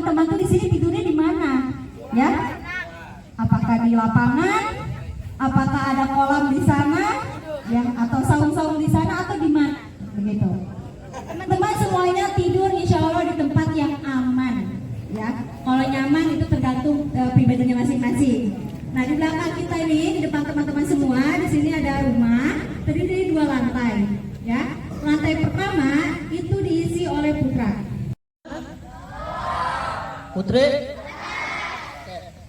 teman-teman tuh di sini tidurnya di mana? Ya? Apakah di lapangan? Apakah ada kolam di sana? Ya, atau saung-saung di sana atau di mana? Begitu. Teman-teman semuanya tidur insya Allah di tempat yang aman. Ya, kalau nyaman itu tergantung pribadinya masing-masing. Nah, di belakang kita ini, di depan teman-teman semua, di sini ada rumah terdiri dari 2 lantai. Ya, lantai pertama itu diisi oleh putra. Putri,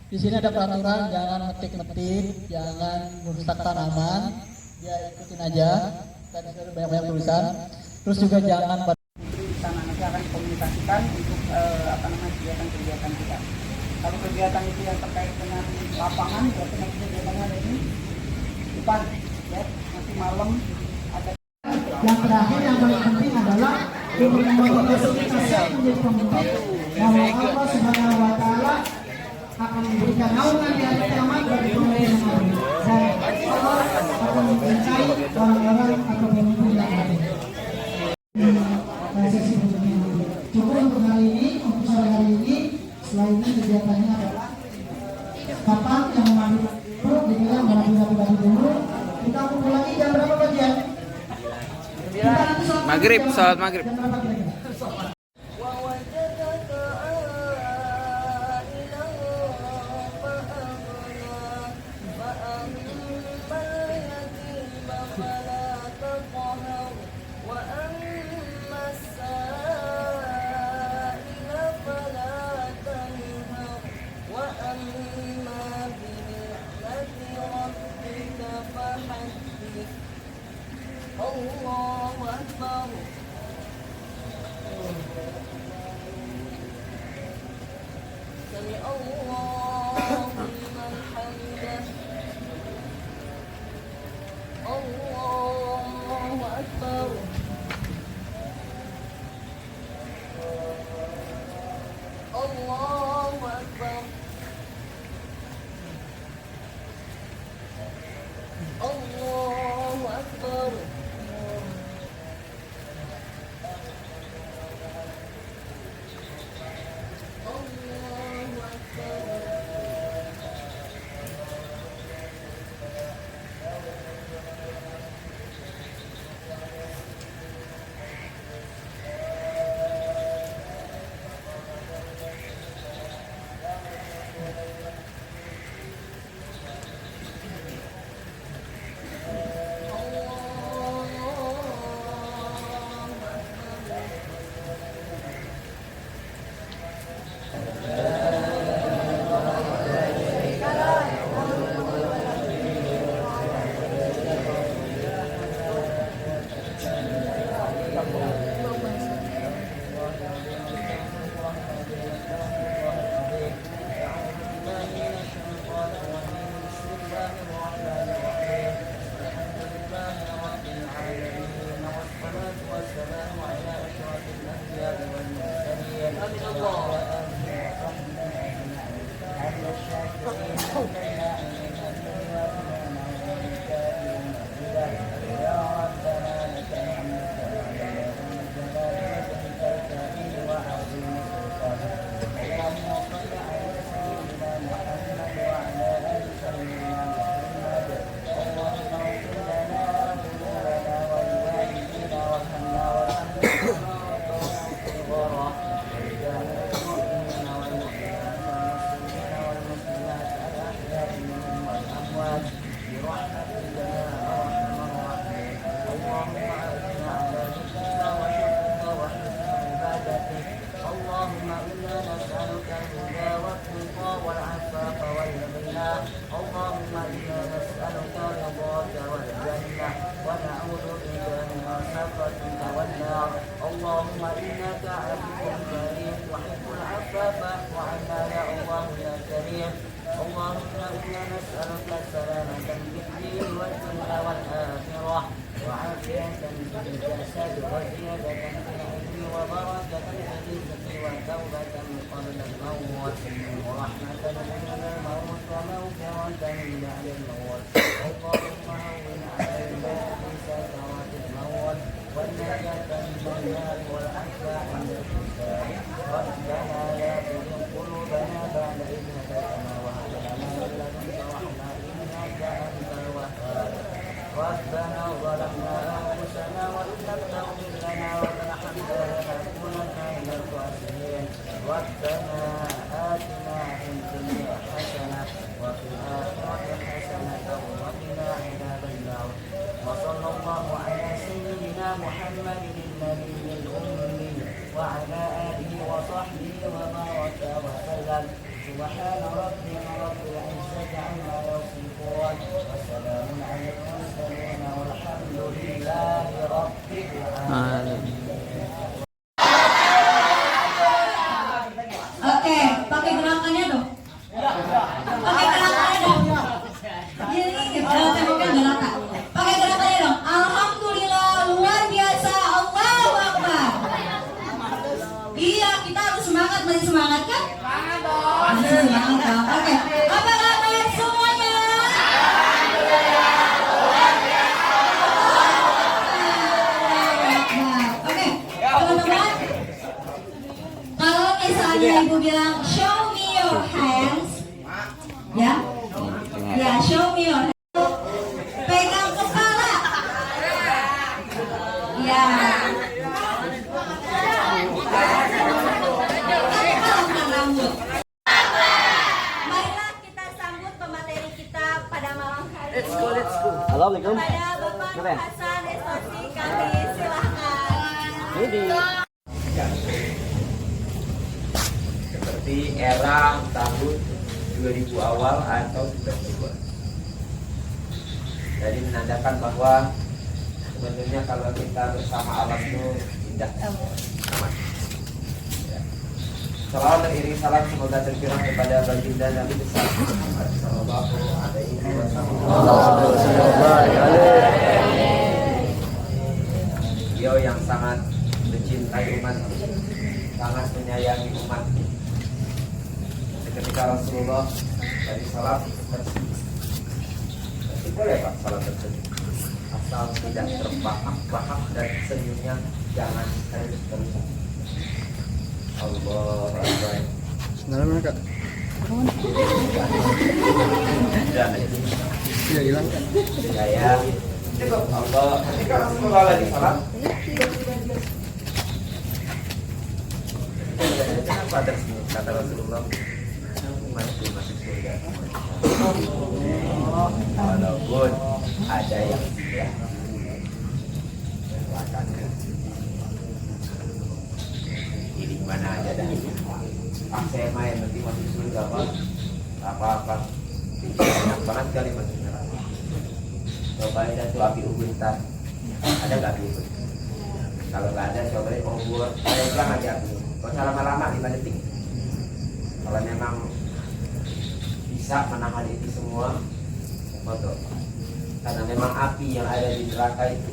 di sini ada peraturan jangan metik-metik, jangan merusak tanaman, ya ikutin aja. Tadi sudah banyak-banyak tulisan. Terus juga jangan Putri di sana nanti akan dikomunikasikan untuk kegiatan-kegiatan kita. Kalau kegiatan itu yang terkait dengan lapangan, berarti nanti kegiatannya ada di depan, ya. Nanti malam ada. Yang terakhir yang paling penting adalah menjadi pemimpin bahwa Allah Subhanahu wa Ta'ala akan memberikan naungan yang kiamat bagi pemimpin yang ada, dan Allah akan mencintai orang-orang atau pemimpin yang ada. Sesi berikutnya cukup untuk hari ini, untuk sore hari ini. Setelah ini kegiatannya adalah kapan yang mengambil perut dibilang rapi-rapi dulu. Kita kumpul lagi jam berapa bagian? Maghrib, salat maghrib. Allahu Akbar. Sami Allahu liman hamidah. Allahu Akbar. Allahu Akbar. Allahu Akbar. اللهم إنك عفو كريم تحب العفو فاعف عنا يا الله يا كريم. اللهم إنا نسألك السلامة في الدين والدنيا والآخرة وعافية في الجسد وزيادة في العلم وبركة في الرزق وتوبة قبل الموت ورحمة عند الموت ومغفرة بعد الموت. اللهم هون على العباد سكرات الموت والنجاة من النار والعفو عند الحساب. ربنا لا تزغ ربنا آتنا في الدنيا حسنة وفي الآخرة حسنة وقنا عذاب النار وصلى الله على سيدنا محمد النبي الأمي وعلى آله وصحبه وبارك وسلم سبحان ربك رب العزة عما يصفون وسلام على المرسلين والحمد لله رب العالمين. Oke, pakai gerakannya dong. Pakai gerakannya dong. Ini temboknya nggak rata. Pakai gerakannya dong. Alhamdulillah, luar biasa. Allahu Akbar. Iya, kita harus semangat. Masih semangat kan? Masih semangat dong. Oke, apa kabar semuanya? Oke, teman-teman. Kalau misalnya ibu bilang show me your hands, ya, ya show me your hands. Pegang kepala, ya. Angkat rambut. Marilah kita sambut pemateri kita pada malam hari ini. Let's go. Assalamualaikum. Pada Bapak Hasan Estorsi kami silahkan. Seperti era tahun 2000 awal atau 90-an. Jadi menandakan bahwa sebenarnya kalau kita bersama alam itu indah aman. Ya. Salawat teriring salam semoga tercurah kepada baginda Nabi besar Muhammad sallallahu alaihi wasallam. Beliau yang sangat mencintai umat, sangat menyayangi umat. Ketika Rasulullah dari salam tersenyum, boleh Pak salam tersenyum, asal tidak terbahak-bahak dan senyumnya jangan terus. Allah Akbar. Sebenarnya Kak. Iya hilang kan. Saya cukup Allah. Ketika Rasulullah lagi salam, kenapa tersenyum? Kata Rasulullah, masih surga. Walaupun ada yang tidak melakukannya. Ini mana aja dah. Saya main nanti masuk surga apa-apa. Banyak banget kali masuk neraka. Cobain dan tuh api unggun tar. Ada nggak api unggun? Kalau nggak ada cobain unggun. Saya bilang aja api. Kalau lama-lama 5 detik. Kalau memang bisa menahan itu semua, motor. Karena memang api yang ada di neraka itu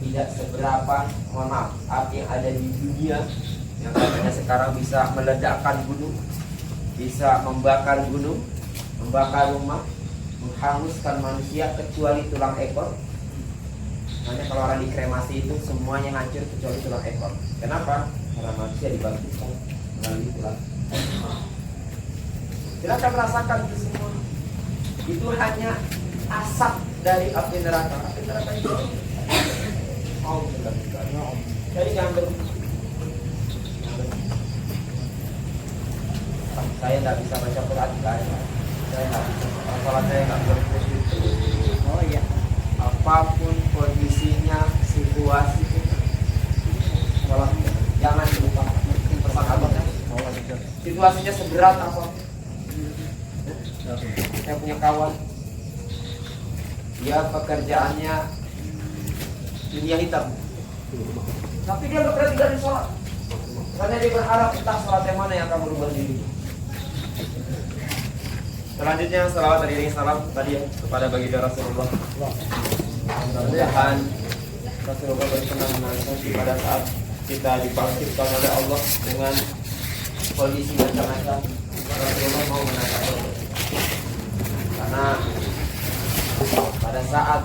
tidak seberapa, mohon maaf, api yang ada di dunia yang katanya sekarang bisa meledakkan gunung, bisa membakar gunung, membakar rumah, menghanguskan manusia kecuali tulang ekor. Makanya kalau orang dikremasi itu semuanya hancur kecuali tulang ekor. Kenapa? Karena manusia dibangkitkan melalui tulang. Silakan merasakan itu semua. Itu hanya asap dari api neraka. Api neraka itu jadi jangan saya nggak bisa baca Quran kan? Saya nggak bisa sholat, saya nggak berpuasa. Oh iya. Apapun kondisinya, situasi sholat jangan lupa pesan abangnya. Situasinya seberat apa? Saya punya kawan, dia pekerjaannya dunia hitam, tapi dia nggak berhenti dari sholat karena dia berharap entah sholat yang mana yang akan merubah diri. Selanjutnya salawat teriring salam tadi ya, kepada baginda Rasulullah. Mudah-mudahan Rasulullah berkenan menanti pada saat kita dibangkitkan oleh Allah dengan kondisi macam-macam. Rasulullah mau menanti, karena pada saat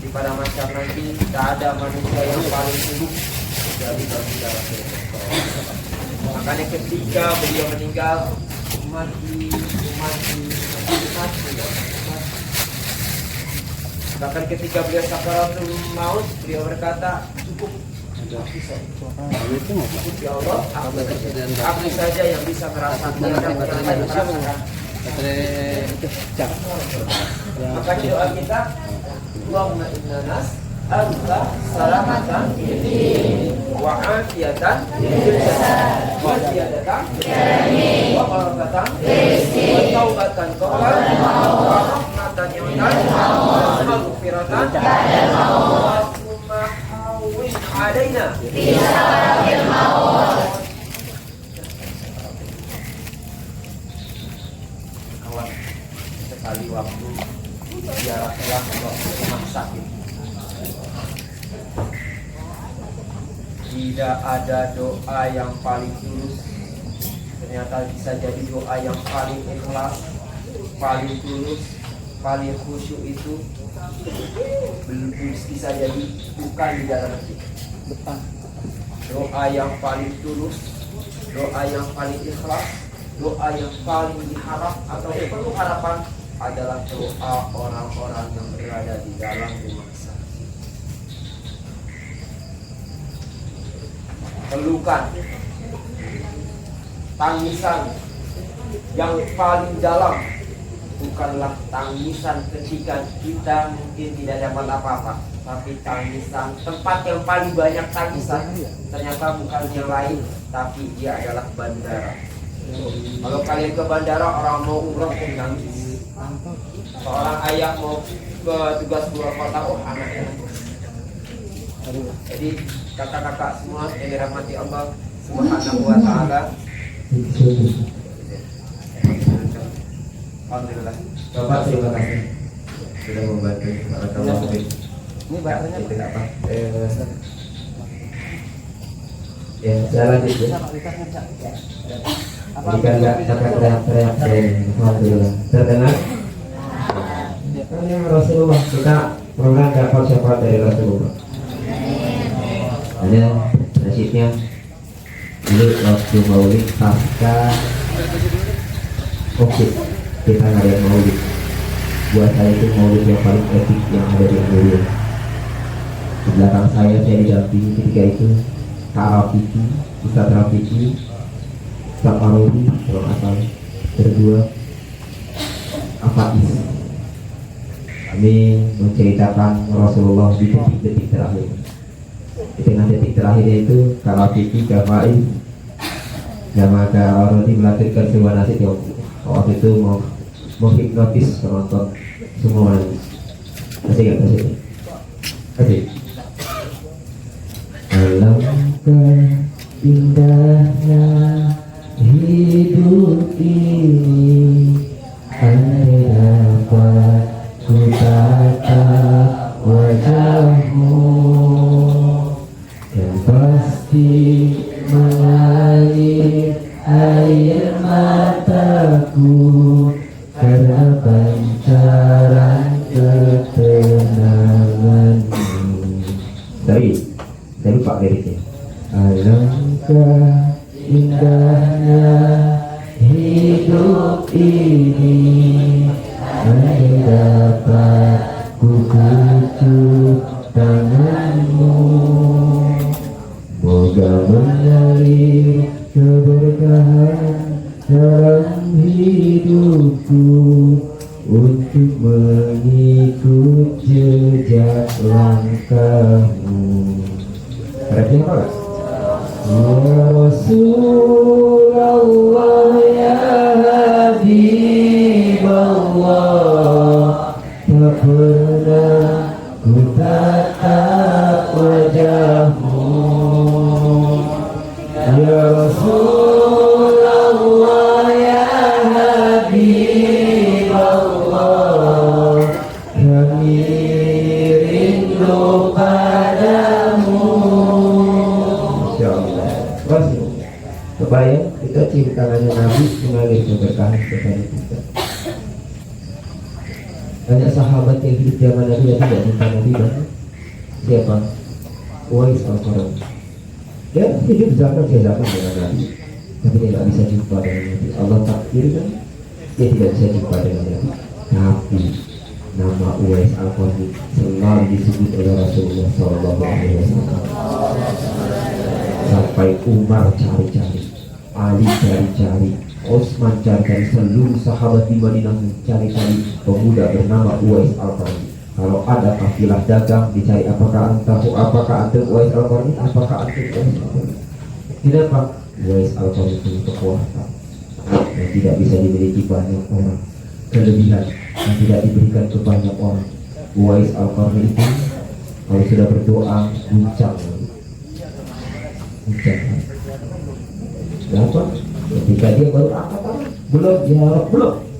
di pada masa nanti tak ada manusia yang paling sibuk dari baginda Rasulullah. Makanya ketika beliau meninggal, mati. Bahkan ketika beliau sakaratul maut, beliau berkata, cukup, Ya Allah, aku saja yang bisa merasakan dan merasakan. Maka doa kita, Allahumma inna nas'aluka salamatan wa afiyatan wa ziyadatan wa barakatan wa taubatan qabla wa rahmatan yaunan wa maghfiratan Allahumma hawwin alaina kawan sekali waktu ziarah ke rumah sakit. Tidak ada doa yang paling tulus. Ternyata bisa jadi doa yang paling ikhlas, paling tulus, paling khusyuk itu belum bisa jadi bukan di dalam hati. Doa yang paling tulus, doa yang paling ikhlas, doa yang paling diharap atau penuh harapan adalah doa orang-orang yang berada di dalam rumah sakit. Pelukan, tangisan yang paling dalam bukanlah tangisan ketika kita mungkin tidak dapat apa-apa, tapi tangisan tempat yang paling banyak tangisan ternyata bukan yang lain, tapi dia adalah bandara. Kalau kalian ke bandara, orang mau umroh nangis. Seorang ayah mau ke tugas keluar kota, oh anaknya. Jadi kakak-kakak semua yang dirahmati Allah Subhanahu wa Ta'ala, alhamdulillah. Bapak terima kasih sudah membantu para kawan. Ini bahasanya itu apa? Ya, saya lanjut ya. Jika enggak teriak-teriak, alhamdulillah. Terdengar? Ini Rasulullah, kita program dapat syafaat dari Rasulullah. Ada nasibnya dulu waktu maulid pasca COVID kita nggak ada maulid. Buat saya itu maulid yang paling epic yang ada di Indonesia. Di belakang saya didampingi ketika itu Kak Rafiki, Ustadz Rafiki, Ustadz Marudi, kalau asal berdua Afais. Kami menceritakan Rasulullah di detik-detik terakhir. Di tengah detik terakhirnya itu Kak Rafiki, Kak Faiz, sama Kak Marudi melanjutkan sebuah nasib yang waktu itu mau hipnotis penonton semua. Kasih gak? Kasih. Alangkah indahnya hidup ini, andai dapat ku tatap wajahmu, yang pasti mengalir air mataku karena pancaran ketenanganmu. Saya lupa liriknya. Alangkah indahnya hidup ini, andai dapat ku kucuk tanganmu, moga mengalir keberkahan dalam hidupku untuk mengikut jejak langkahmu. Refnya apa? Ya Rasulullah, ya Habibullah, tak pernah ku tatap wajahmu. Ya Rasulullah, ya Habibullah, kami rindu padamu. Insyaallah. Kebayang kita cium tangannya Nabi mengalir keberkahan kepada kita. Banyak sahabat yang hidup zaman Nabi yang tidak minta Nabi banyak. Siapa? Uwais al-Qarni. Dia hidup zaman dengan Nabi, tapi dia tidak bisa jumpa dengan Nabi. Allah takdirkan dia tidak bisa jumpa dengan Nabi. Tapi nama Uwais Al-Qarni selalu disebut oleh Rasulullah SAW. Sampai Umar cari-cari, Ali cari-cari, Utsman cari-cari, seluruh sahabat di Madinah mencari-cari pemuda bernama Uwais Al-Qarni. Kalau ada kafilah dagang dicari, apakah antum Uwais Al-Qarni, apakah antum Uwais Al-Qarni. Kenapa? Uwais Al-Qarni punya kekuatan yang tidak bisa dimiliki banyak orang, kelebihan yang tidak diberikan ke banyak orang. Uwais Al-Qarni itu kalau sudah berdoa guncang. Kenapa? Ketika dia baru angkat tangan, belum ya Rabb,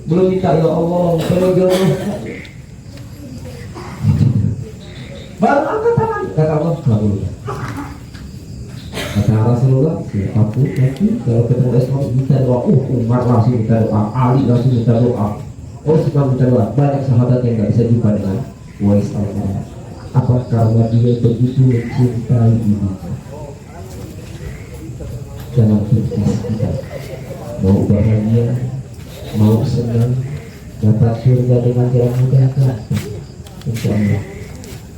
belum minta ya Allah, belum jodoh. Baru angkat tangan, kata Allah kabul. Kata Rasulullah, siapa nanti kalau ketemu Islam minta doa, Umar langsung minta doa, Ali langsung minta doa, Utsman minta doa. Banyak sahabat yang nggak bisa jumpa dengan Uwais Al-Qarni. Apa karena dia begitu mencintai ibunya? Jangan putus kita. Mau bahagia, mau senang, dapat surga dengan jalan mudah kan? Insya Allah.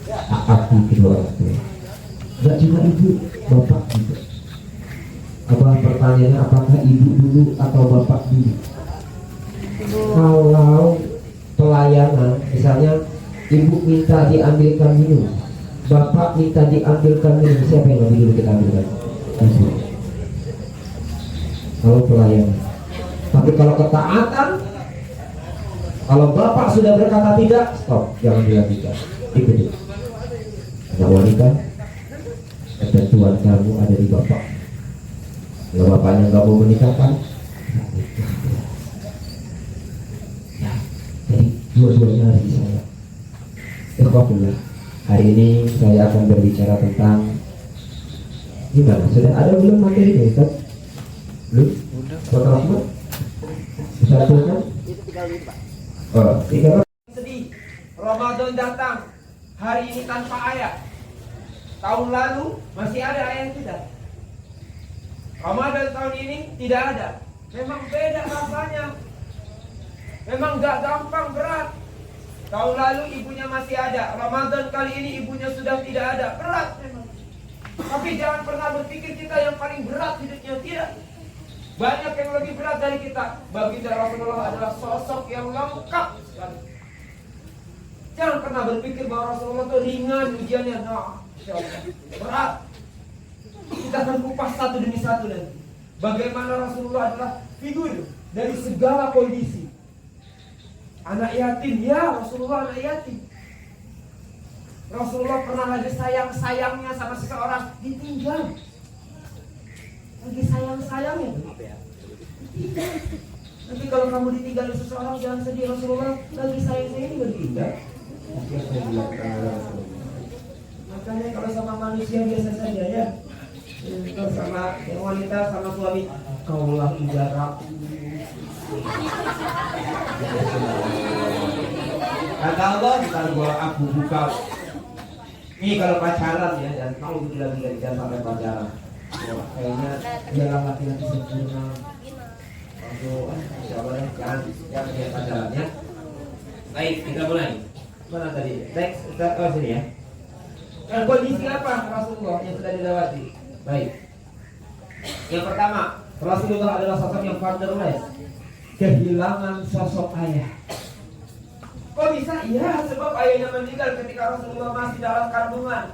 Taati kedua orang tua. Gak cuma ibu, bapak juga. Apa pertanyaannya, apakah ibu dulu atau bapak dulu? Kalau pelayanan, misalnya ibu minta diambilkan minum, bapak minta diambilkan minum, siapa yang lebih dulu kita ambilkan? Ibu. Kalau pelayanan. Tapi kalau ketaatan, kalau bapak sudah berkata tidak, stop, jangan dilanjutkan. Ikuti. Anak wanita, ketentuan kamu ada di bapak. Kalau bapaknya nggak mau menikahkan, ya, jadi dua-duanya harus di sana. Alhamdulillah. Hari ini saya akan berbicara tentang gimana? Sudah ada belum materinya, Ustaz? Belum? Pak Rahmat? Bisa tuliskan? Oh, 3. Sedih, Ramadan datang, hari ini tanpa ayat. Tahun lalu masih ada ayat tidak. Ramadan tahun ini tidak ada. Memang beda rasanya. Memang gak gampang, berat. Tahun lalu ibunya masih ada, Ramadan kali ini ibunya sudah tidak ada. Berat memang. Tapi jangan pernah berpikir kita yang paling berat hidupnya, tidak. Banyak yang lebih berat dari kita. Baginda Rasulullah adalah sosok yang lengkap sekali. Jangan pernah berpikir bahwa Rasulullah itu ringan ujiannya. Nah, berat. Kita akan kupas satu demi satu nanti. Bagaimana Rasulullah adalah figur dari segala kondisi. Anak yatim, ya Rasulullah anak yatim. Rasulullah pernah lagi sayang-sayangnya sama seseorang, ditinggal. Lagi sayang-sayangnya. Ditinggal. Nanti kalau kamu ditinggal seseorang, jangan sedih. Rasulullah lagi sayang-sayangnya juga ditinggal. Makanya kalau sama manusia biasa saja ya. Kalau sama yang wanita sama suami, kaulah ijarah. Kata Allah, kalau aku buka. Ini kalau pacaran ya, dan kalau lagi jangan sampai pacaran. Kayaknya dia laki-laki sempurna. Jangan dia pacaran ya. Baik, kita mulai. Mana tadi? Teks, kita sini ya. Kondisi apa Rasulullah yang sudah dilewati? Baik. Yang pertama, Rasulullah adalah sosok yang fatherless. Kehilangan sosok ayah. Kok bisa? Iya, sebab ayahnya meninggal ketika Rasulullah masih dalam kandungan.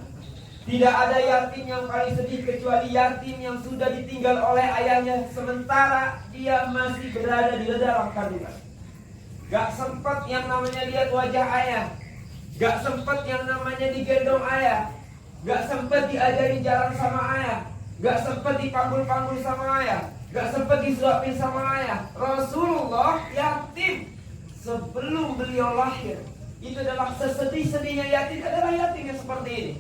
Tidak ada yatim yang paling sedih kecuali yatim yang sudah ditinggal oleh ayahnya sementara dia masih berada di dalam kandungan. Gak sempat yang namanya lihat wajah ayah. Gak sempat yang namanya digendong ayah. Gak sempat diajari jalan sama ayah. Gak sempat dipanggul-panggul sama ayah. Gak sempat disuapin sama ayah. Rasulullah yatim sebelum beliau lahir. Itu adalah sesedih-sedihnya yatim, adalah yatim yang seperti ini.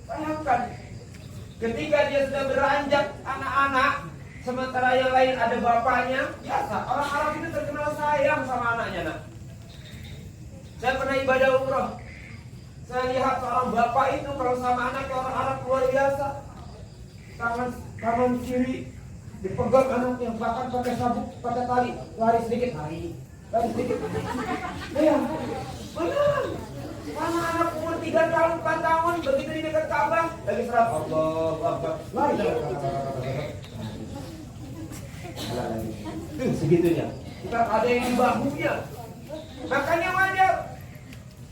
Bayangkan, ketika dia sudah beranjak anak-anak, sementara yang lain ada bapaknya. Biasa, orang Arab itu terkenal sayang sama anaknya. Nak. Saya pernah ibadah umroh. Saya lihat seorang bapak itu kalau sama anaknya orang Arab luar biasa. Tangan kiri dipegang anaknya, bahkan pakai sabuk, pakai tali, lari sedikit, lari. Tadi sedikit. Ya, benar. Mana anak umur 3 tahun, 4 tahun, begitu di dekat Ka'bah, lagi serap Allah Akbar. Lagi. Segitunya. Kita ada yang di bahunya. Makanya wajar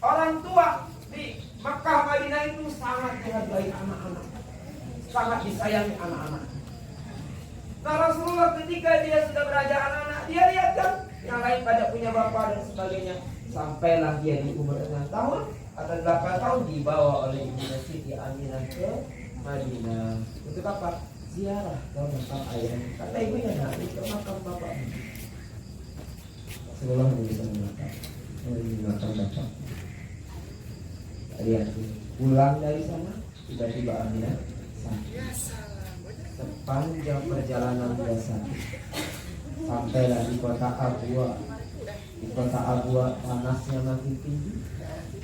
orang tua di Makkah Madinah itu sangat menghargai anak-anak, sangat disayangi anak-anak. Nah Rasulullah ketika dia sudah beraja anak-anak, dia lihat kan yang lain pada punya bapak dan sebagainya. Sampailah dia di umur 6 tahun atau 8 tahun dibawa oleh Ibunda Siti Aminah ke Madinah. Untuk apa? Ziarah ke makam ayah. Kata ibunya nanti ke makam bapak. Rasulullah bisa mengatakan bapak. Lihat pulang dari sana tiba-tiba Aminah sakit. Sepanjang perjalanan dia sakit, sampailah di kota Abwa. Di kota Abwa panasnya makin tinggi,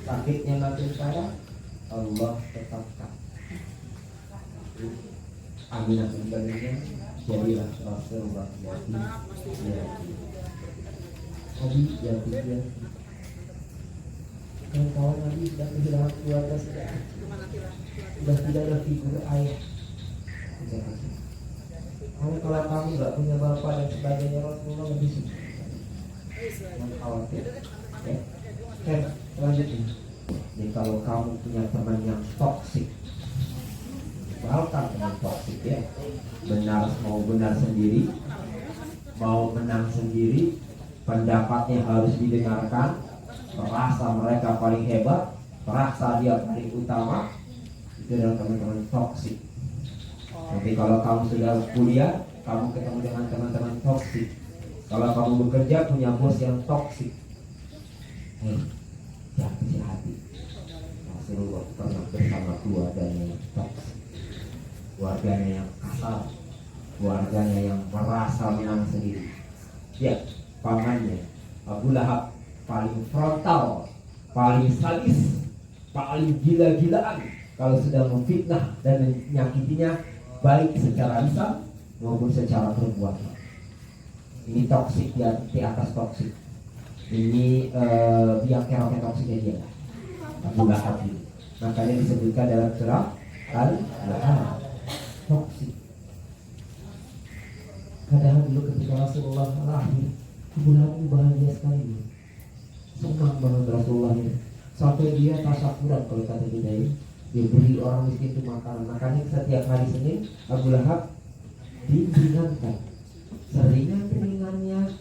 sakitnya makin parah. Allah tetapkan Aminah kembalinya jadilah Rasulullah jadi kawan Nabi sudah kehilangan keluarga sudah tidak ada figur ayah. Kalau kamu nggak punya bapak dan sebagainya, Rasulullah lebih suka khawatir. Lanjutin. Jadi kalau kamu punya teman yang toksik, batalkan teman toksik ya. Mau benar sendiri, mau menang sendiri, pendapatnya harus didengarkan, merasa mereka paling hebat, merasa dia paling utama, itu adalah teman-teman toksik. Tapi kalau kamu sudah kuliah, kamu ketemu dengan teman-teman toksik. Kalau kamu bekerja punya bos yang toksik, jangan kecil hati. Rasulullah pernah bersama keluarganya yang toksik, keluarganya yang kasar, keluarganya yang merasa menang sendiri. Ya, pamannya Abu Lahab paling frontal, paling sadis, paling gila-gilaan kalau sudah memfitnah dan menyakitinya, baik secara lisan maupun secara perbuatan. Ini toksik di atas toksik. Ini biang keroknya toksiknya dia. Abu Lahab ini. Makanya disebutkan dalam surah Al-Lahab, toksik. Padahal dulu ketika Rasulullah lahir, Abu Lahab bahagia sekali. Senang banget Rasulullah ini. Sampai dia tasyakuran kalau kata kita ini. Dia beri orang miskin itu makanan. Makanya setiap hari Senin Abu Lahab diringankan. Seringan-ringannya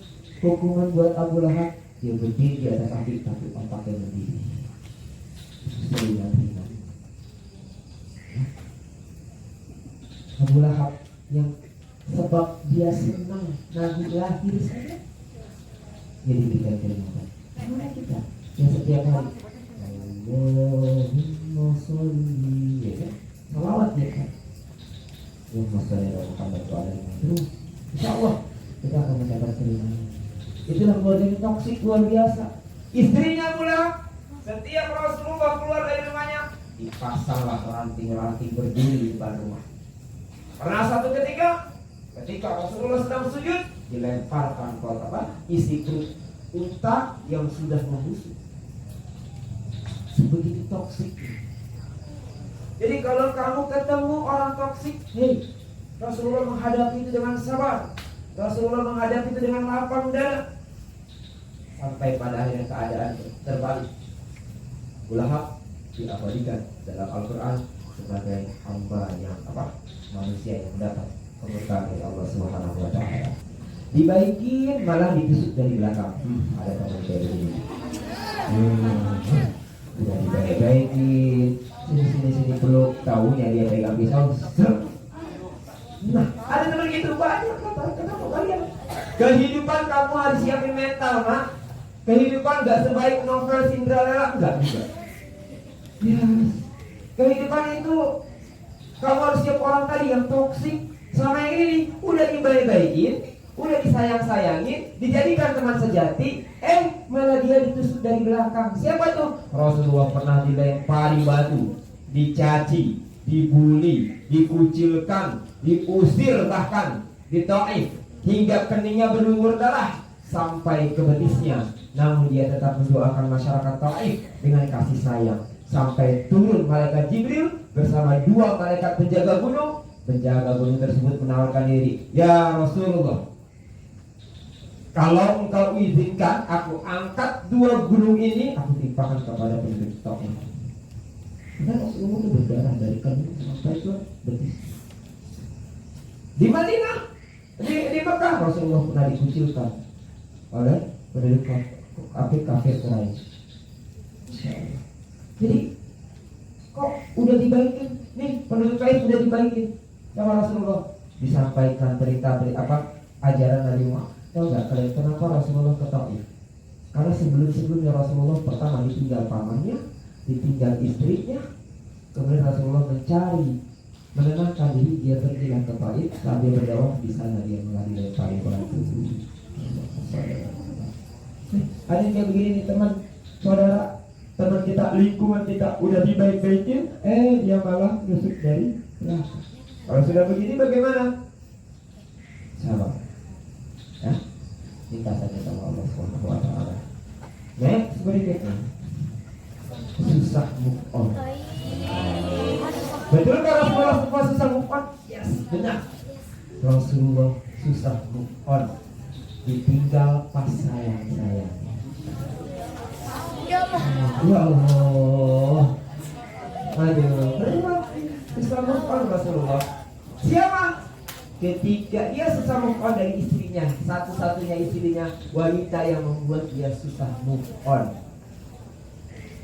hukuman buat Abu Lahab, dia berdiri di atas kaki tapi pakai berdiri. Seringan-ringan. Abu Lahab yang sebab dia senang Nabi lahir saja, jadi diberikan kenikmatan. Mana kita yang setiap hari Allahumma sholli, ya kan? Salawat ya kan? Allahumma sholli ala Muhammad wa ala alihi. Terus, insya Allah kita akan mendapat keridhaan. Itulah keluarga yang toksik luar biasa. Istrinya pula setiap Rasulullah keluar dari rumahnya dipasanglah ranting-ranting berdiri di depan rumah. Pernah satu ketika Rasulullah sedang sujud, dilemparkan isi perut unta yang sudah membusuk. Sebegitu toksik. Jadi kalau kamu ketemu orang toksik, Rasulullah menghadapi itu dengan sabar. Rasulullah menghadapi itu dengan lapang dada. Sampai pada akhirnya keadaan terbalik. Abu Lahab diabadikan dalam Al-Quran sebagai hamba yang manusia yang mendapat keberkahan dari Allah Subhanahu wa Ta'ala. Dibaikin malah ditusuk dari belakang. Ada teman dari ini. Udah dibaik-baikin, sini peluk, tahunya dia pegang pisau. Nah, ada teman gitu banyak. Kenapa kalian? Kehidupan kamu harus siapin mental, Mak. Kehidupan gak sebaik novel Cinderella, enggak juga. Yes. Kehidupan itu kamu harus siap orang tadi yang toksik. Selama ini udah dibaik-baikin, udah disayang-sayangin, dijadikan teman sejati, malah dia ditusuk dari belakang. Siapa tuh? Rasulullah pernah dilempari batu, dicaci, dibully, dikucilkan, diusir bahkan di Taif hingga keningnya berlumur darah. sampai ke betisnya. Namun dia tetap mendoakan masyarakat Taif dengan kasih sayang. Sampai turun malaikat Jibril bersama 2 malaikat penjaga gunung. Penjaga gunung tersebut menawarkan diri, "Ya Rasulullah, kalau engkau izinkan, aku angkat 2 gunung ini, aku timpakan kepada penduduk Taif." Dan Rasulullah itu berdarah dari kandung sampai ke betis. Di Madinah, di Mekah, Rasulullah pernah dikucilkan oleh penduduk kafir Quraisy. Jadi kok udah dibaikin nih, penduduk Taif udah dibaikin sama Rasulullah, disampaikan berita ajaran Nabi Muhammad. Tahu nggak kalian kenapa Rasulullah ke Taif? Karena sebelumnya Rasulullah pertama ditinggal pamannya, ditinggal istrinya, kemudian Rasulullah menenangkan diri, dia pergilah ke Taif, saat dia berdakwah di sana dia dilempari batu. Ada yang kayak begini nih teman, saudara, teman kita, lingkungan kita udah dibaik-baikin, dia malah nusuk dari belakang. Kalau sudah begini bagaimana? Sabar, ya, minta saja sama Allah Subhanahu wa Ta'ala. Next berikutnya, susah move on. Betul kan Rasulullah susah move on? Yes, benar. Rasulullah susah move on, ditinggal pas sayang-sayang. Ya Allah, aduh, benar. Susah move on Rasulullah. Siapa? Ketika dia susah move on dari istrinya, satu-satunya istrinya, wanita yang membuat dia susah move on.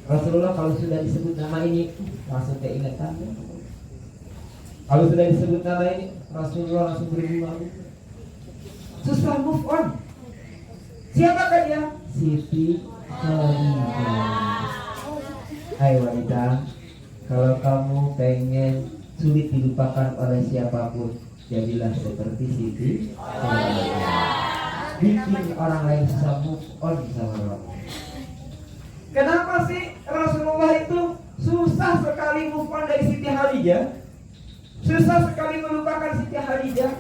Rasulullah kalau sudah disebut nama ini langsung keingetan. Kalau sudah disebut nama ini Rasulullah langsung berbunga. Susah move on. Siapakah dia? Siti Khadijah. Hai wanita, kalau kamu pengen sulit dilupakan oleh siapapun, jadilah seperti Siti Khadijah. Bikin orang lain susah move on sama kamu. Kenapa sih Rasulullah itu susah sekali move on dari Siti Khadijah? Susah sekali melupakan Siti Khadijah.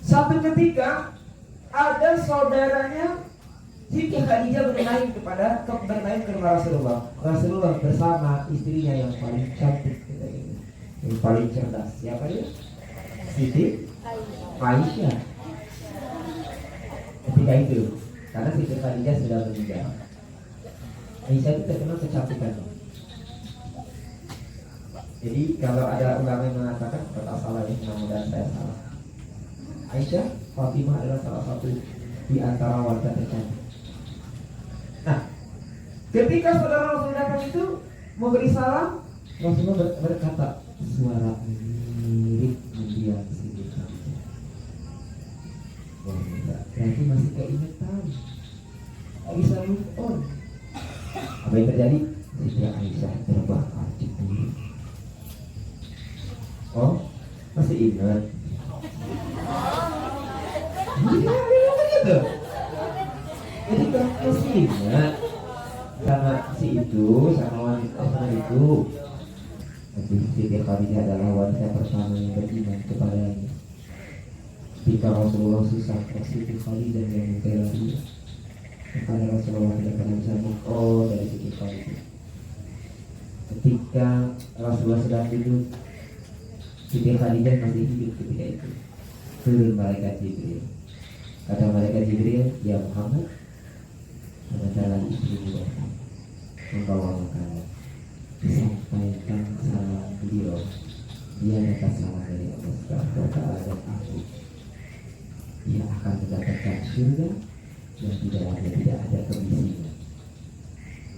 Satu ketika ada saudaranya Siti Khadijah bermain ke rumah Rasulullah. Rasulullah bersama istrinya yang paling cantik, yang paling cerdas. Siapa dia? Siti Aisyah. Ketika itu, karena Siti Khadijah sudah meninggal, Aisyah itu terkenal kecantikannya. Jadi kalau ada ulama yang mengatakan kata salah ini, mudah-mudahan saya salah. Aisyah Fatimah adalah salah satu di antara wanita tercantik. Nah, ketika saudara Rasul datang itu memberi salam, Rasulullah berkata, suara mirip mendiang Siti Khadijah. Berarti masih keingetan, tak bisa move on. Apa yang terjadi? Siti Aisyah terbakar cemburu. Oh, masih ingat? Gitu. Jadi masih ingat sama si itu, sama wanita itu. Tapi Siti Khadijah adalah wanita pertama yang beriman kepadanya. Ketika Rasulullah susah, Siti Khadijah yang membela dia. Karena Rasulullah tidak pernah bisa move on dari Siti Khadijah. Ketika Rasulullah sedang hidup, Siti Khadijah masih hidup ketika itu. Turun malaikat Jibril. Kata malaikat Jibril, "Ya Muhammad, sebentar lagi istrimu membawa makanan. Sampaikan salam beliau. Dia dapat salam dari Allah Subhanahu wa Ta'ala dan aku. Dia akan mendapatkan surga yang tidak ada kebisinya."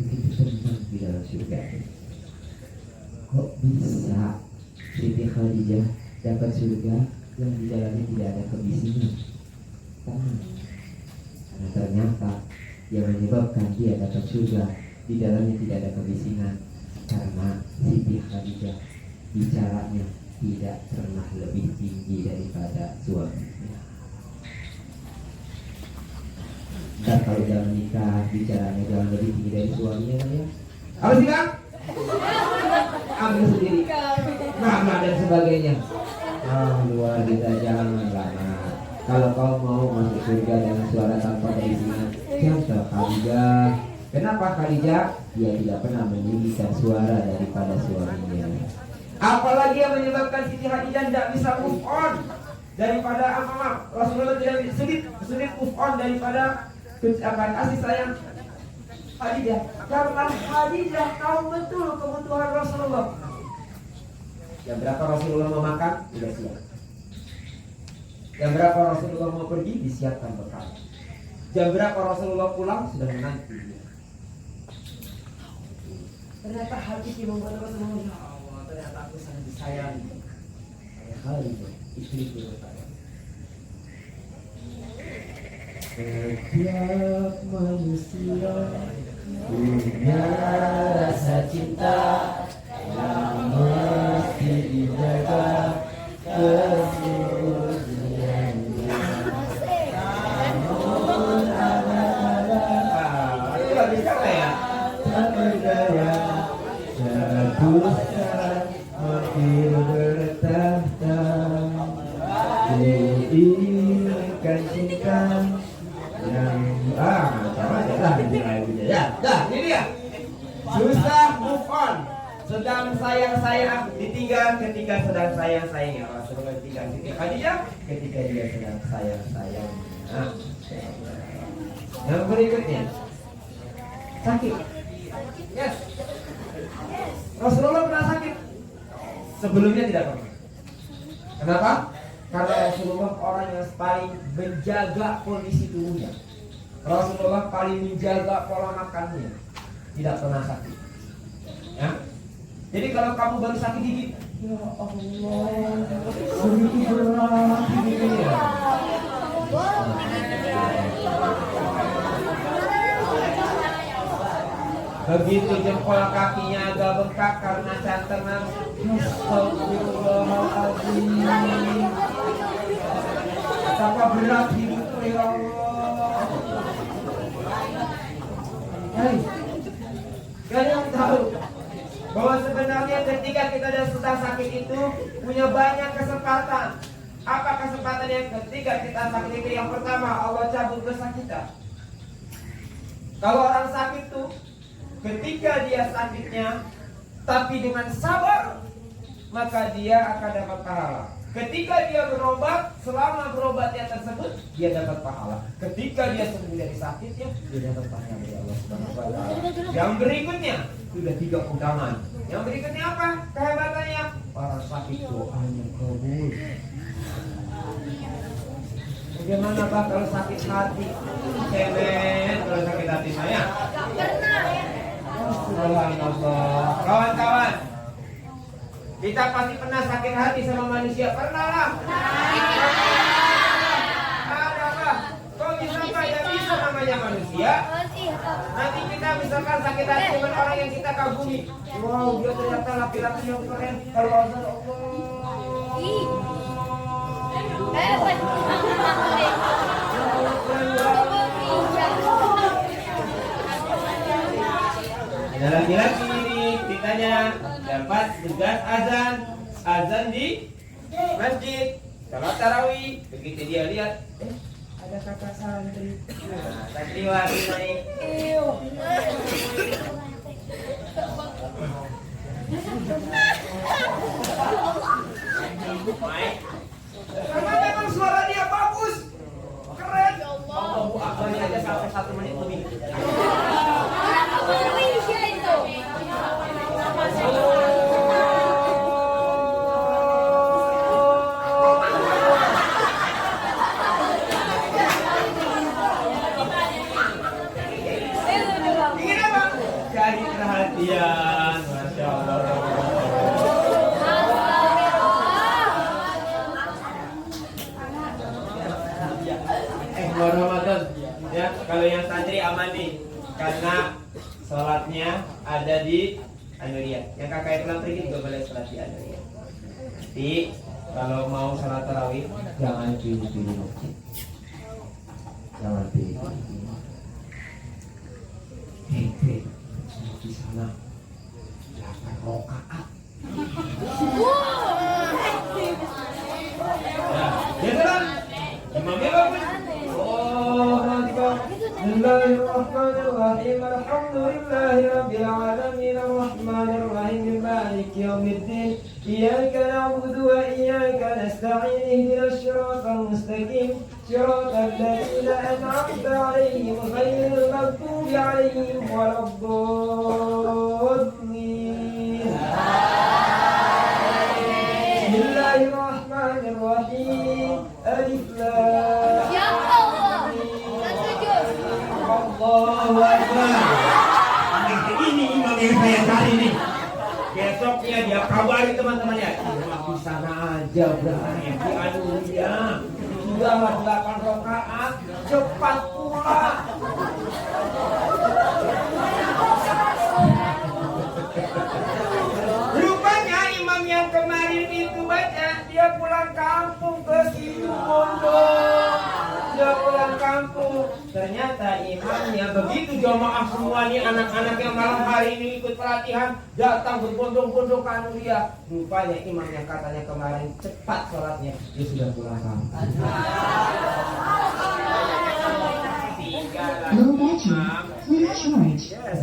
Begitu tenang di dalam surga. Kok bisa Siti Khadijah dapat surga yang di dalamnya tidak ada kebisinya? Karena ternyata yang menyebabkan dia dapat surga di dalamnya tidak ada kebisingan, karena Siti Khadijah bicaranya tidak pernah lebih tinggi daripada suaminya. Dan kalau udah menikah, bicaranya jangan lebih tinggi dari suaminya, ya. Apa sih Kang? Ambil sendiri, nama dan sebagainya. Luar biasa, jangan lama. Kalau kau mau masuk surga dengan suara tanpa keinginan. Contoh Khadijah. Kenapa Khadijah? Dia tidak pernah meninggikan suara daripada suaminya. Apalagi yang menyebabkan Siti Khadijah tidak bisa move on daripada Rasulullah tidak sulit move on daripada kasih sayang Khadijah. Karena Khadijah tahu betul kebutuhan Rasulullah. Jam berapa Rasulullah mau makan? Sudah siap. Jam berapa Rasulullah mau pergi? Disiapkan bekal. Jam berapa Rasulullah pulang? Sudah menanti. Ternyata hati membuat Rasulullah, ya Allah, ternyata aku sangat disayangi. Kayak Khadijah, istriku terkaya. Setiap manusia punya rasa cinta yang mesti dijaga kesehariannya. Namun ada-ada itu lagi siapa ya? Tak berdaya, seharusnya makin bertahta. Diinginkan cinta yang macam aja lah ya. Dah, ini dia. Susah move on. Sedang sayang-sayang ditinggal ketika sedang sayang-sayang ya. Rasulullah ditinggal Siti Khadijah ketika dia sedang sayang-sayang. Nah, yang berikutnya sakit. Yes. Rasulullah pernah sakit. Sebelumnya tidak pernah. Kenapa? Karena Rasulullah orang yang paling menjaga kondisi tubuhnya. Rasulullah paling menjaga pola makannya. Tidak pernah sakit. Ya. Jadi kalau kamu baru sakit gigi, ya Allah, begitu berat giginya. Begitu jempol kakinya agak bengkak karena cantengan. Astagfirullahaladzim. Betapa berat hidupku ya Allah. Hei, kalian tahu bahwa sebenarnya ketika kita sedang sakit itu punya banyak kesempatan. Apa kesempatannya ketika kita sakit itu? Yang pertama, Allah cabut dosa kita. Kalau orang sakit tuh, ketika dia sakitnya tapi dengan sabar, maka dia akan dapat pahala. Ketika dia berobat, selama berobatnya tersebut, dia dapat pahala. Ketika dia sembuh dari sakitnya, dia dapat pahala dari Allah Subhanahu wa Ta'ala. Yang berikutnya, sudah 3 undangan. Yang berikutnya apa? Kehebatannya, para sakit doanya kabul. Bagaimana Pak kalau sakit hati? Cemen kalau sakit hati saya. Subhanallah. Kawan-kawan, kita pasti pernah sakit hati sama manusia. Pernah lah. Ada lah. Kok bisa tidak bisa namanya manusia? Nanti kita misalkan sakit hati dengan orang yang kita kagumi. Wow, dia ternyata laki-laki yang keren. Kalau Allah. Ada laki-laki ini ditanya dapat tugas azan di masjid salat tarawih. Begitu dia lihat, ada kata santri. Nah, santriwati naik. Karena memang suara dia bagus, keren. Allahu Akbar aja sampai 1 menit lebih. Ingin apa? Cari perhatian, Masya Allah. Ramadan ya, kalau yang santri aman nih karena sholatnya ada di Anuria. Yang kakak pulang pergi juga boleh sholat di Anuria. Jadi kalau mau sholat tarawih jangan pilih-pilih masjid, jangan pilih-pilih. Di sana 8 rakaat. Ya, ya kan? Imamnya bagus. Bismillahirrahmanirrahim. Alhamdulillahi rabbil alamin. Arrahmanir rahim. Maliki yaumiddin. Iyyaka na'budu wa iyyaka nasta'in. Ihdinas siratal mustaqim. Siratal ladzina an'amta 'alaihim ghairil maghdubi 'alaihim waladdallin. Bismillahirrahmanirrahim. Alif lam. Ya Allah. Allahu Akbar. Ini imam yang saya cari nih. Besoknya dia kabari teman-temannya. Di sana aja berani anu dia. Sudah 8 rakaat, cepat pulang. Rupanya imam yang kemarin itu baca, dia pulang kampung ke situ pondok. Dia pulang kampung. Ternyata imamnya begitu jamaah semua nih anak-anak yang malam hari ini ikut pelatihan datang berbondong-bondong dia. Rupanya imam yang katanya kemarin cepat sholatnya, dia sudah pulang kampung.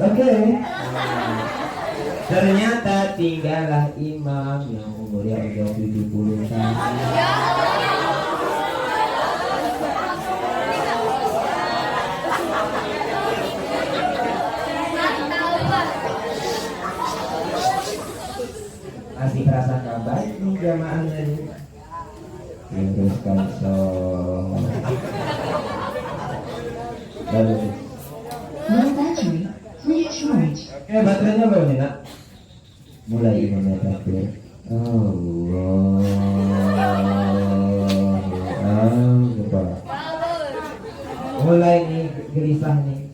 Oke. Ternyata tinggallah imam yang umurnya udah 70 tahun. Masih terasa kabar nih jamaahnya nih. Teruskan lalu. Oke, baterainya belum nih nak? Mulai imamnya takbir. Allah. Mulai nih gelisah nih.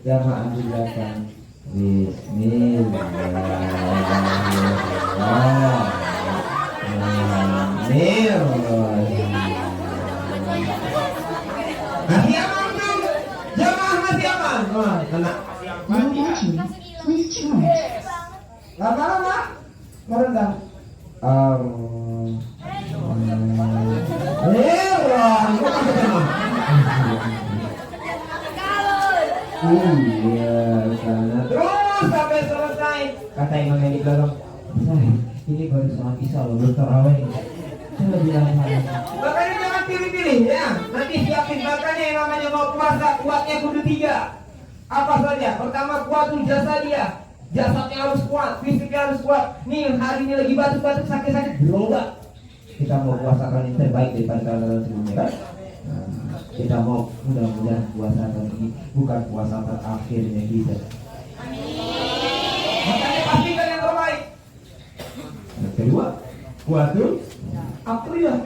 Jamaah di belakang. Bismillahirrahmanirrahim. Masih aman kan? Jamaah masih aman. Wah, kena. Lama-lama merendah. Iya, sana terus sampai selesai. Kata imam yang di belakang, ini baru sholat isya loh, belum tarawih. Coba bilang mana? Makanya jangan pilih-pilih ya. Nanti siapin makanya yang namanya mau puasa kuatnya kudu 3. Apa saja? Pertama kuatul jasadiyah. Jasadnya harus kuat, fisiknya harus kuat. Nih hari ini lagi batuk-batuk sakit-sakit berobat. Kita mau puasakan yang terbaik daripada tahun sebelumnya kan? Kita mau mudah-mudahan puasa tahun ini bukan puasa terakhirnya kita. Makanya pastikan yang terbaik. Yang kedua, kuatul aqliyah.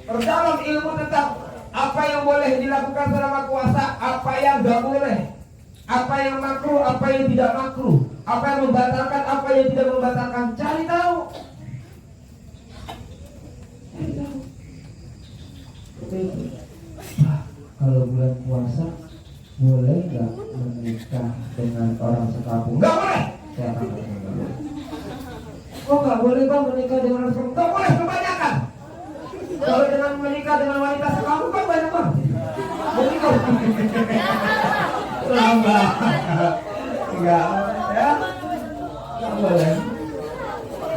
Perdalam ilmu tentang apa yang boleh dilakukan selama puasa, apa yang gak boleh, apa yang makruh, apa yang tidak makruh, apa yang membatalkan, apa yang tidak membatalkan. Cari tahu. Kalau bulan puasa boleh nggak menikah dengan orang sekampung? Nggak boleh. Saya akan nggak boleh. Kok nggak boleh bang menikah dengan orang sekampung? Nggak boleh, kebanyakan. Kalau dengan menikah dengan wanita sekampung kan banyak bang. Menikah. Lama. Enggak, ya? Nggak boleh.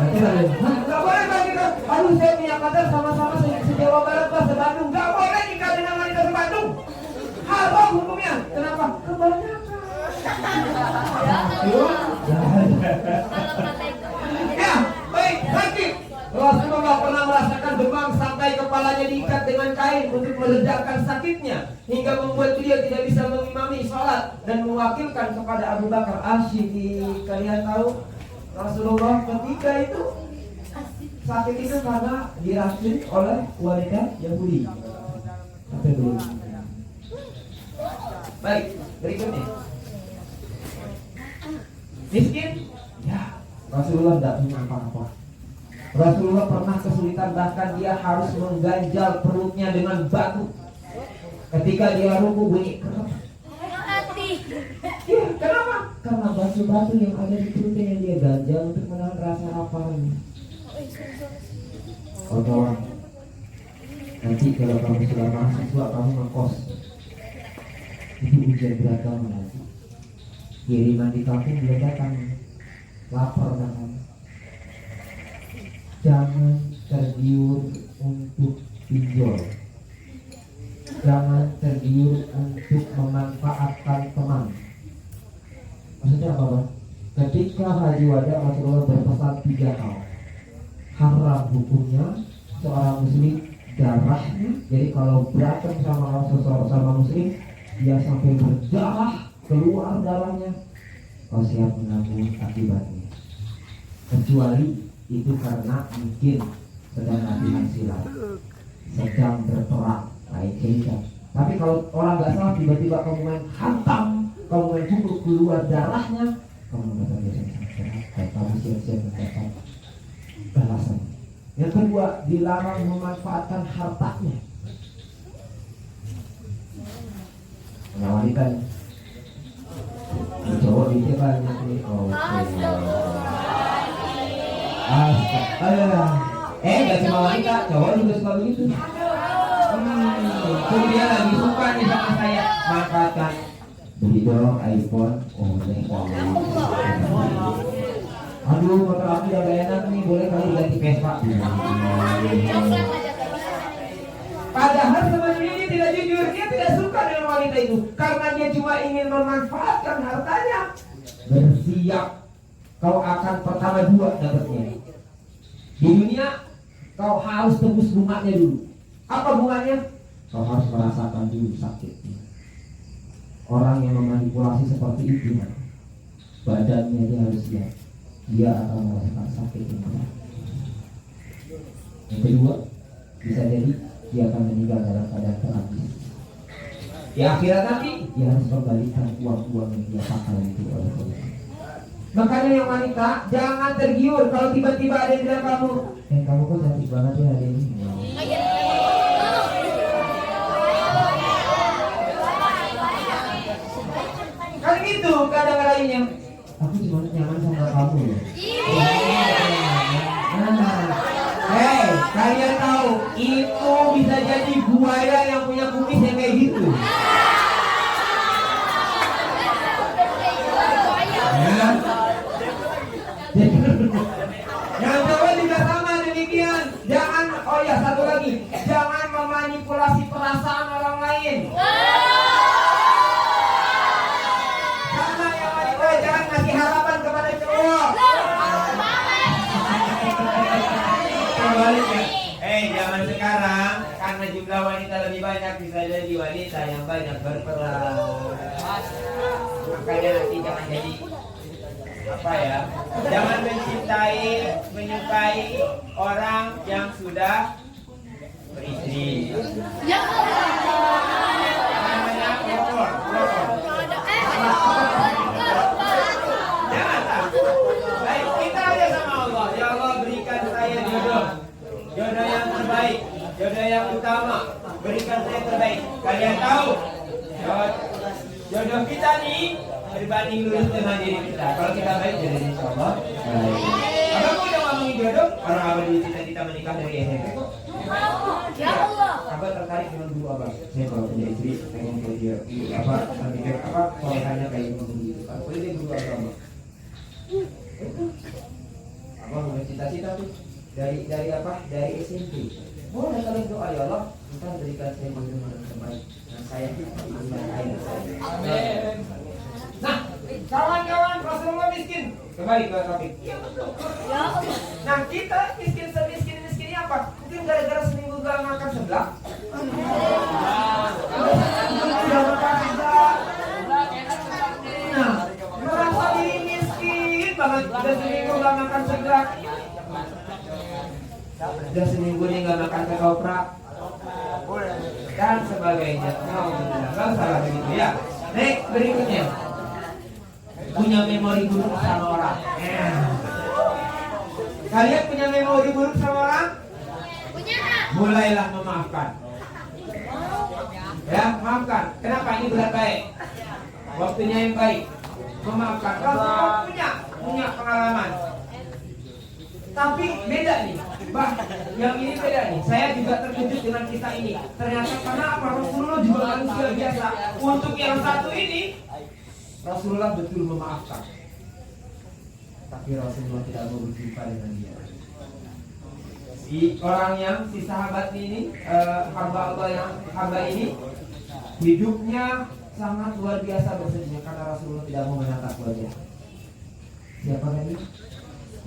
Nanti lagi. Nggak boleh bang nikah. Aduh saya punya pacar sama-sama se-Jawa Barat pas se-Bandung. Nggak boleh nikah dengan wanita se-Bandung. Haram hukumnya. Kenapa? Kebanyakan. Ya, baik, sakit. Rasulullah pernah merasakan demam sampai kepalanya diikat dengan kain untuk meledakkan sakitnya hingga membuat dia tidak bisa mengimami sholat dan mewakilkan kepada Abu Bakar Asyidi. Kalian tahu Rasulullah ketika itu sakit itu karena diracun oleh wanita Yahudi. Sampai belum. Baik, berikutnya. Miskin? Ya, Rasulullah tidak punya apa-apa. Rasulullah pernah kesulitan, bahkan dia harus mengganjal perutnya dengan batu. Ketika dia ruku bunyi kerap. Ya, kenapa? Karena batu-batu yang ada di perutnya yang dia ganjal untuk menahan rasa laparnya. Oh kawan, nanti kalau kamu sudah mahasiswa kamu ngekos. Itu ujian berat kamu nanti. Kiriman di kampung belum datang, lapar kamu. Jangan tergiur untuk pinjol. Jangan tergiur untuk memanfaatkan teman. Maksudnya apa, Bang? Ketika Haji Wada Rasulullah berpesan 3 hal. Haram hukumnya seorang muslim, darahnya. Jadi kalau berantem sama seseorang sama muslim, dia sampai berdarah, keluar darahnya, kau siap menanggung akibatnya. Kecuali itu karena mungkin sedang latihan silat, sedang berperang, lain cerita. Tapi kalau orang nggak salah tiba-tiba kamu main hantam, kamu main pukul keluar darahnya, kamu nggak biasa kamu siap-siap mendapat balasan. Yang kedua, dilarang memanfaatkan hartanya. Wanita cowok itu banyak nih. Gak cuma wanita, cowok juga suka begitu. Tuh dia lagi suka nih sama saya, manfaatkan. Beli dong iPhone, aduh motor aku udah gak enak nih, boleh kali ganti Vespa. Padahal sebenarnya dia tidak jujur, dia tidak suka dengan wanita itu karena dia cuma ingin memanfaatkan hartanya. Bersiap, kau akan pertama 2 dapatnya. Di dunia kau harus tebus bunganya dulu. Apa bunganya? Kau harus merasakan dulu sakitnya. Orang yang memanipulasi seperti itu, badannya dia harus siap. Dia akan merasakan sakit yang berat. Yang kedua, bisa jadi dia akan meninggal dalam keadaan tragis. Di akhirat nanti dia harus kembalikan uang-uang yang dia pakai itu oleh Allah. Makanya yang wanita jangan tergiur kalau tiba-tiba ada yang bilang kamu, kamu kok cantik banget ya hari ini. Kan gitu kadang-kadang aku cuma nyaman sama kamu loh. Kalian tahu itu bisa jadi buaya yang punya kumis yang kayak gitu. Yang kedua juga sama demikian. Jangan, satu lagi, jangan memanipulasi perasaan orang lain. Sama yang wanita, jangan ngasih harapan kepada cowok. Zaman sekarang karena jumlah wanita lebih banyak, bisa jadi wanita yang banyak berperan. Makanya nanti jangan jadi jangan menyukai orang yang sudah beristri. Namanya pelopor. Janganlah. Baik, kita aja sama Allah. Ya Allah, berikan saya jodoh yang terbaik, jodoh yang utama, berikan saya yang terbaik. Kalian tahu jodoh kita nih berbanding lurus dengan diri kita. Kalau kita baik, jadi insya Allah baik. Abang udah ngomongin jodoh, orang abang dulu cita-cita menikah dari SMP kok. Abang tertarik dengan guru abang. Saya kalau punya istri pengen kayak dia, pikir soalnya kayak gitu. Boleh dia guru agama. Abang punya cita-cita tuh dari SMP. Boleh kalian doa, ya Allah, Engkau berikan saya jodoh yang terbaik dan saya ingin saya. Amin. Nah, kawan-kawan, Rasulullah miskin. Kembali ke topik. Iya betul. Nah, kita miskin semiskin apa? Mungkin gara-gara seminggu gak makan seblak. Nah, merasa diri miskin banget. Udah seminggu gak makan seblak. Udah seminggu nih gak makan ketoprak dan sebagainya. Gak salah begitu ya. Next, berikutnya, punya memori buruk sama orang. Kalian punya memori buruk sama orang? Punya. Mulailah memaafkan. Ya, maafkan. Kenapa? Ini berat baik. Waktunya yang baik. Memaafkan. Kalau punya pengalaman. Tapi beda nih, Bah, yang ini beda nih. Saya juga terkejut dengan kisah ini. Ternyata karena apa? Rasulullah juga manusia biasa. Untuk yang satu ini, Rasulullah betul memaafkan. Tapi Rasulullah tidak mau berjumpa dengan dia. Si sahabat ini, hamba Allah yang hamba ini, hidupnya sangat luar biasa bersedihnya karena Rasulullah tidak mau menatap wajah. Siapa tadi?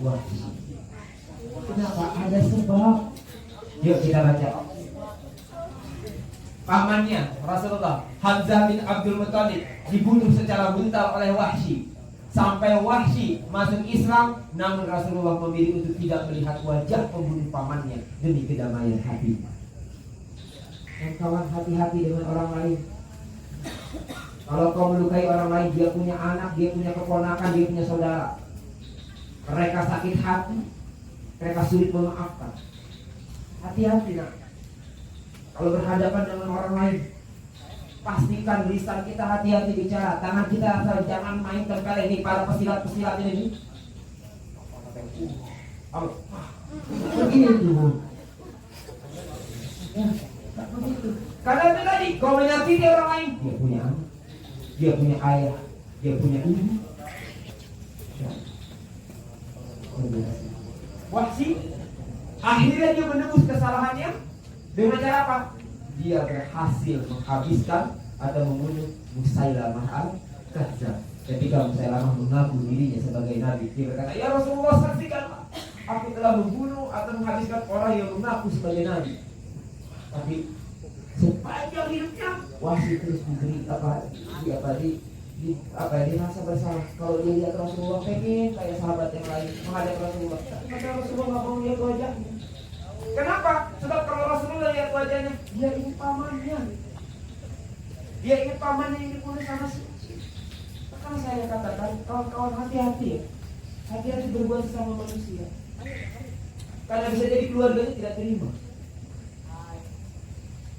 Wahsy. Kenapa? Ada sebab. Yuk kita baca. Pamannya Rasulullah, Hamzah bin Abdul Muthalib, dibunuh secara brutal oleh Wahsy. Sampai Wahsy masuk Islam, namun Rasulullah memilih untuk tidak melihat wajah pembunuh pamannya demi kedamaian hati. Dan kawan, hati-hati dengan orang lain. Kalau kau melukai orang lain, dia punya anak, dia punya keponakan, dia punya saudara. Mereka sakit hati, mereka sulit memaafkan. Hati-hati nak. Kalau berhadapan dengan orang lain, pastikan lisan kita hati-hati bicara. Tangan kita asal jangan main tempel ini. Para pesilat-pesilat ini begitu. Ya, tak begitu. Karena itu tadi, kau menyakiti orang lain, dia punya anak, dia punya ayah, dia punya ibu. Wahsy akhirnya dia menebus kesalahannya dengan cara apa? Dia berhasil menghabiskan atau membunuh Musailamah al-Kadzdzab. Ketika Musailamah mengaku dirinya sebagai nabi, dia berkata, "Ya Rasulullah, saksikan, aku telah membunuh atau menghabiskan orang yang mengaku sebagai nabi." Tapi sepanjang hidupnya Wahsy terus diberi dia rasa bersalah. Kalau dia lihat Rasulullah pengen kayak sahabat yang lain menghadap Rasulullah, tapi Rasulullah nggak mau lihat wajahnya. Kenapa? Sebab kalau Rasulullah lihat wajahnya, dia ingat pamannya. Dia ingat pamannya yang dibunuh sama si. Maka saya katakan, kawan-kawan hati-hati ya. Hati-hati berbuat sesama manusia. Karena bisa jadi keluarganya tidak terima.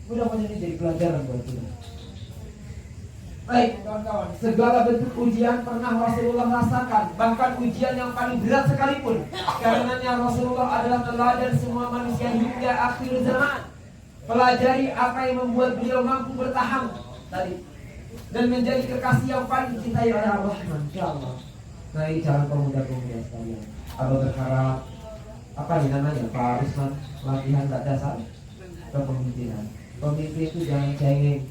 Mudah-mudahan ini jadi pelajaran buat kita. Baik kawan-kawan, segala bentuk ujian pernah Rasulullah rasakan. Bahkan ujian yang paling berat sekalipun. Karenanya Rasulullah adalah teladan semua manusia hingga akhir zaman. Pelajari apa yang membuat beliau mampu bertahan tadi dan menjadi kekasih yang paling dicintai oleh Allah. Insyaallah. Nah ini calon pemuda-pemuda sekalian. Abang berharap apa nih namanya Pak Risman, latihan tak dasar kepemimpinan. Pemimpin itu jangan cengeng.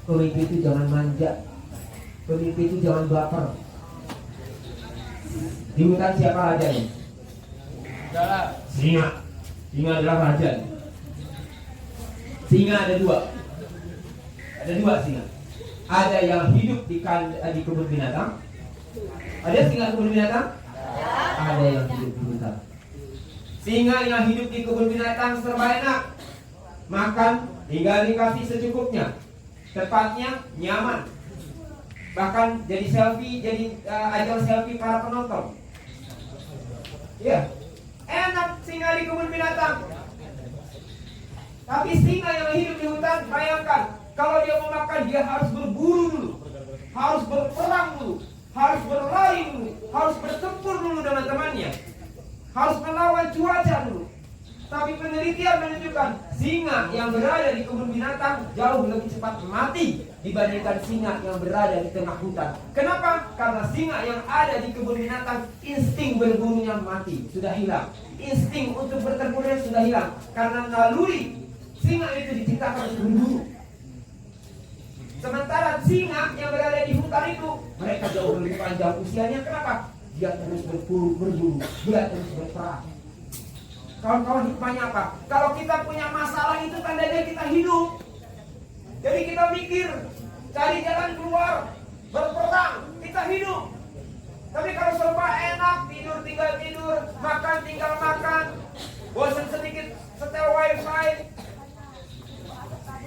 Pemimpin itu jangan manja. Pemimpin itu jangan baper. Di hutan siapa rajanya? Singa. Singa adalah raja. Singa ada dua. Ada dua singa. Ada yang hidup di kebun binatang. Ada singa kebun binatang? Ada yang hidup di hutan. Singa yang hidup di kebun binatang serba enak. Makan tinggal dikasih secukupnya. Tempatnya nyaman. Bahkan jadi selfie, jadi ajang selfie para penonton. Ya, enak singa di kebun binatang. Tapi singa yang hidup di hutan, bayangkan kalau dia mau makan, dia harus berburu dulu, harus berperang dulu, harus berlari dulu, harus bertempur dulu dengan temannya, harus melawan cuaca dulu. Tapi penelitian menunjukkan singa yang berada di kebun binatang jauh lebih cepat mati dibandingkan singa yang berada di tengah hutan. Kenapa? Karena singa yang ada di kebun binatang insting berburunya mati, sudah hilang. Insting untuk bertempurnya sudah hilang. Karena naluri singa itu diciptakan untuk berburu. Sementara singa yang berada di hutan itu mereka jauh lebih panjang usianya. Kenapa? Dia terus berburu, dia terus berperang. Kawan-kawan, hikmahnya apa? Kalau kita punya masalah itu tandanya kita hidup. Jadi kita mikir, cari jalan keluar, berperang, kita hidup. Tapi kalau serba enak, tidur tinggal tidur, makan tinggal makan, bosan sedikit setel wifi,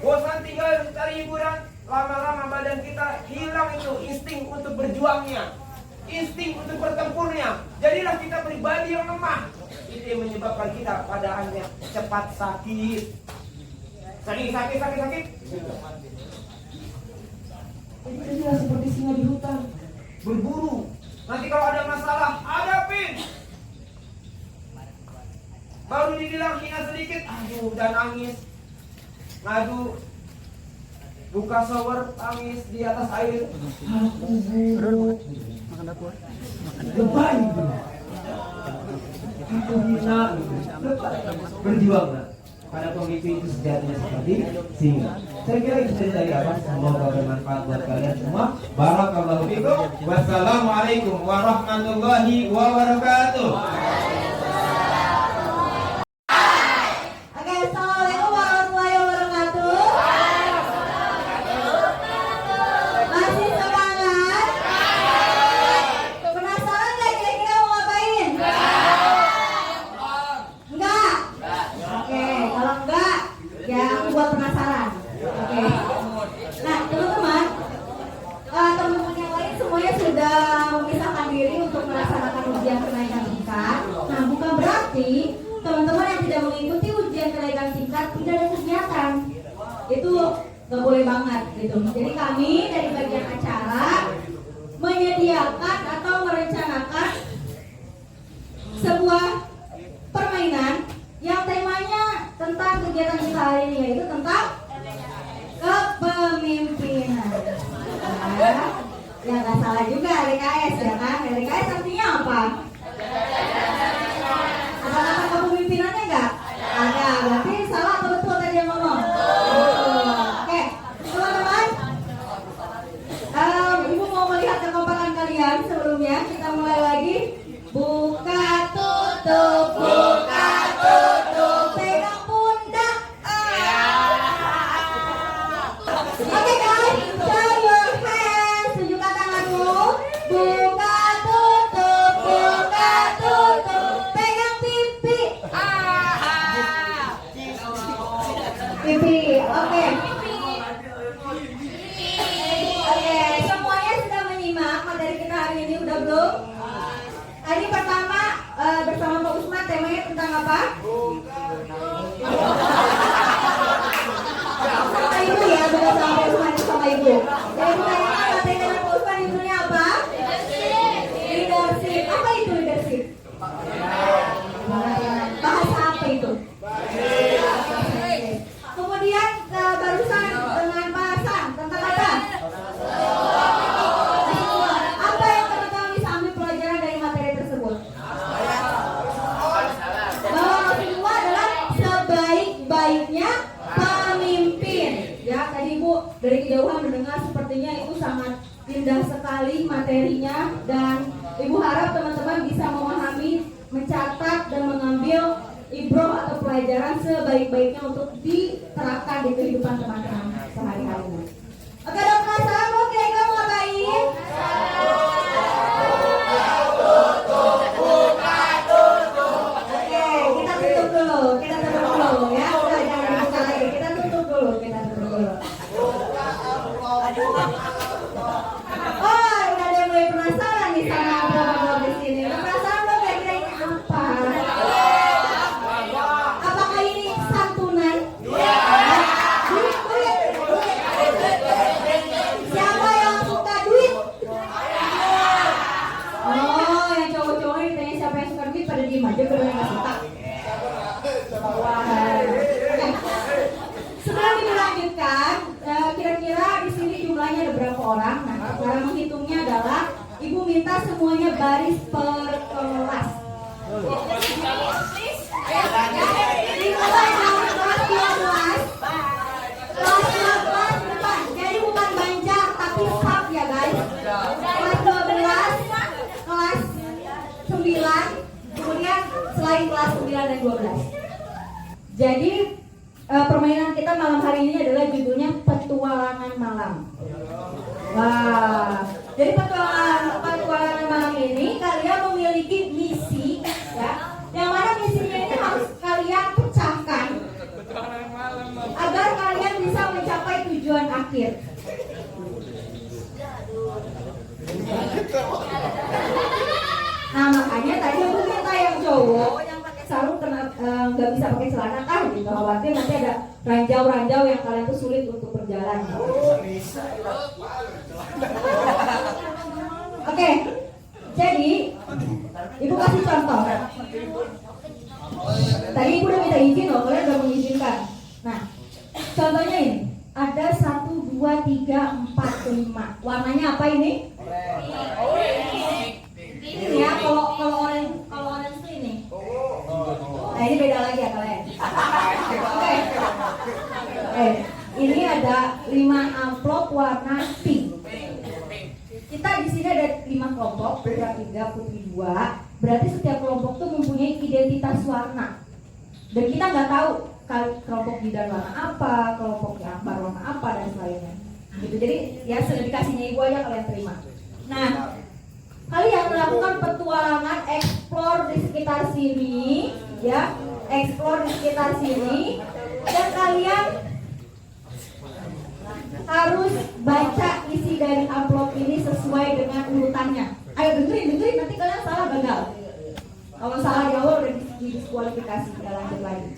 bosan tinggal cari hiburan, lama-lama badan kita hilang itu insting untuk berjuangnya, insting untuk bertempurnya. Jadilah kita pribadi yang lemah. Itu yang menyebabkan kita pada akhirnya cepat sakit. Sakit. Jadilah seperti singa di hutan, berburu. Nanti kalau ada masalah, hadapin. Baru dibilang hina sedikit, aduh dan nangis. Ngadu buka shower, tangis di atas air. Lebay. Aku hina. Berjuang nak. Karena pemimpin itu sejatinya seperti singa. Saya kira itu dari abang. Semoga bermanfaat buat kalian semua. Barakallahu fikum. Wassalamualaikum warahmatullahi wabarakatuh. Oke, assalamualaikum warahmatullahi wabarakatuh. Masih semangat? Penasaran nggak kira-kira mau ngapain? Enggak? Oke, kalau enggak, ya aku buat penasaran. Oke. Nah, teman-teman, teman-teman yang lain semuanya sudah memisahkan diri untuk melaksanakan ujian kenaikan tingkat. Nah, bukan berarti teman-teman yang tidak mengikuti ujian kenaikan tingkat tidak ada kegiatan. Itu nggak boleh banget gitu. Jadi kami dari bagian acara menyediakan atau merencanakan sebuah permainan yang temanya tentang kegiatan kita hari ini, yaitu tentang kepemimpinan. Ya nggak salah juga LKS ya kan? LKS artinya apa? Ada kata kepemimpinannya nggak? Ada. Berarti salah atau betul tadi yang ngomong? Oke, teman-teman, Ibu mau melihat kekompakan kalian. Sebelumnya kita mulai lagi. Buka tutup, pegang pundak. Oke guys, show your hands. Tunjukkan tanganmu. Buka tutup, pegang pipi. Pipi, oke. Oke, semuanya sudah menyimak materi kita hari ini, udah belum? Tadi pertama bersama Pak Usman temanya tentang apa? Sama ibu ya, benar sama Pak Usman sama ibu. Jadi pertanyaan materi dengan Pak Usman judulnya apa? Leadership. Apa itu leadership? Bahasa apa itu? Kemudian barusan dengan Pak Hasan tentang apa? Apa yang teman-teman bisa ambil pelajaran dari materi tersebut? Bahwa Rasulullah adalah sebaik-baiknya pemimpin. Ya, tadi Ibu dari kejauhan mendengar sepertinya itu sangat indah sekali materinya, dan Ibu harap teman-teman bisa memahami, mencatat dan mengambil ibroh atau pelajaran sebaik-baiknya untuk diterapkan di kehidupan teman-teman sehari-hari. Oke, udah penasaran belum kira-kira mau ngapain? Oke, kita tutup dulu ya. Udah jangan dibuka lagi. Kita tutup dulu. Oh, udah ada yang mulai penasaran di sana, belum di sini. Udah penasaran belum kira-kira ini apa? Apakah ini santunan? Duit. Siapa yang suka duit? Oh, yang cowok-cowok ini ditanya siapa yang suka duit, pada diem aja, pada nggak suka. Sebelum dilanjutkan, kira-kira di sini jumlahnya ada berapa orang? Nah, cara menghitungnya adalah Ibu minta semuanya baris per kelas. Dimulai dari kelas 12. Kelas 12 depan. Jadi bukan banjar tapi sub ya guys. Kelas 12, kelas 9, kemudian selain kelas 9 dan 12. Jadi permainan kita malam hari ini adalah judulnya Petualangan Malam. Wah, jadi petualangan malam ini kalian memiliki misi, ya. Yang mana misinya ini harus kalian pecahkan agar kalian bisa mencapai tujuan akhir. Nah, makanya tadi aku minta yang cowok yang pakai sarung nggak bisa pakai celana kan gitu, khawatir nanti ada ranjau-ranjau yang kalian tuh sulit untuk berjalan. Oke, jadi Ibu kasih contoh. tadi ibu udah minta izin loh, kalian udah mengizinkan. Nah, contohnya ini, ada 1, 2, 3, 4, 5. Warnanya apa ini? Ini ya, kalau orange itu ini. Nah, ini beda lagi ya kalian. Oke. Ini ada 5 amplop warna pink. Kita di sini ada 5 kelompok, putra 3, putri 2. Berarti setiap kelompok tuh mempunyai identitas warna. Dan kita nggak tahu kelompok bidan warna apa, kelompok yang akbar warna apa dan sebagainya. Gitu. Jadi ya sudah dikasihnya ibu aja kalian terima. Nah, kalian melakukan petualangan explore di sekitar sini, ya, explore di sekitar sini, dan kalian harus baca isi dari amplop ini sesuai dengan urutannya. Ayo dengerin, nanti kalian salah gagal. Kalau salah di awal udah diskualifikasi, nggak lanjut lagi.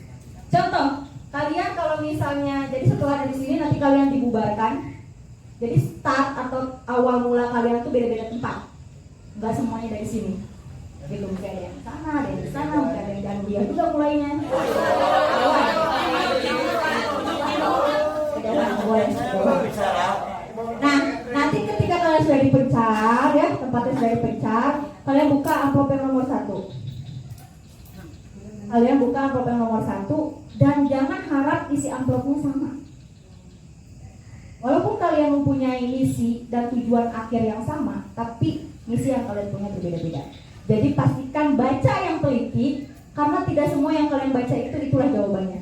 Contoh, kalian kalau misalnya, jadi setelah dari sini nanti kalian dibubarkan. Jadi start atau awal mula kalian tuh beda-beda tempat. Nggak semuanya dari sini. Gitu, mungkin ada yang sana, ada yang di sana, mungkin ada yang jangan dia juga mulainya. Nah, nanti ketika kalian sudah dipencar, ya, tempatnya sudah dipencar, kalian buka amplop yang nomor 1. Kalian buka amplop yang nomor 1 dan jangan harap isi amplopnya sama. Walaupun kalian mempunyai misi dan tujuan akhir yang sama, tapi misi yang kalian punya berbeda-beda. Jadi pastikan baca yang teliti, karena tidak semua yang kalian baca itulah jawabannya.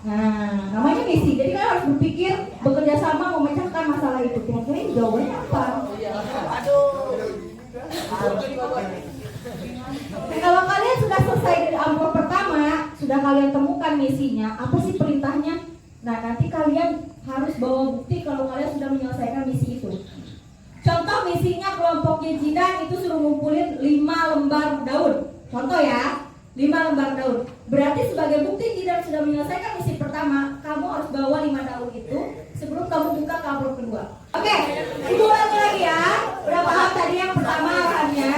Nah, namanya misi. Jadi kalian harus berpikir, bekerja sama memecahkan masalah itu. Kira-kira ini jawabannya apa? Nah, kalau kalian sudah selesai dari amplop pertama, sudah kalian temukan misinya, apa sih perintahnya? Nah, nanti kalian harus bawa bukti kalau kalian sudah menyelesaikan misi itu. Contoh misinya kelompoknya Jidan itu suruh ngumpulin 5 lembar daun. Contoh ya, 5 lembar daun. Berarti sebagai bukti Jidan sudah menyelesaikan misi pertama, kamu harus bawa 5 daun itu sebelum kamu buka ke amplop kedua. Oke, ibu ulangi lagi ya. Udah paham tadi yang pertama arahannya?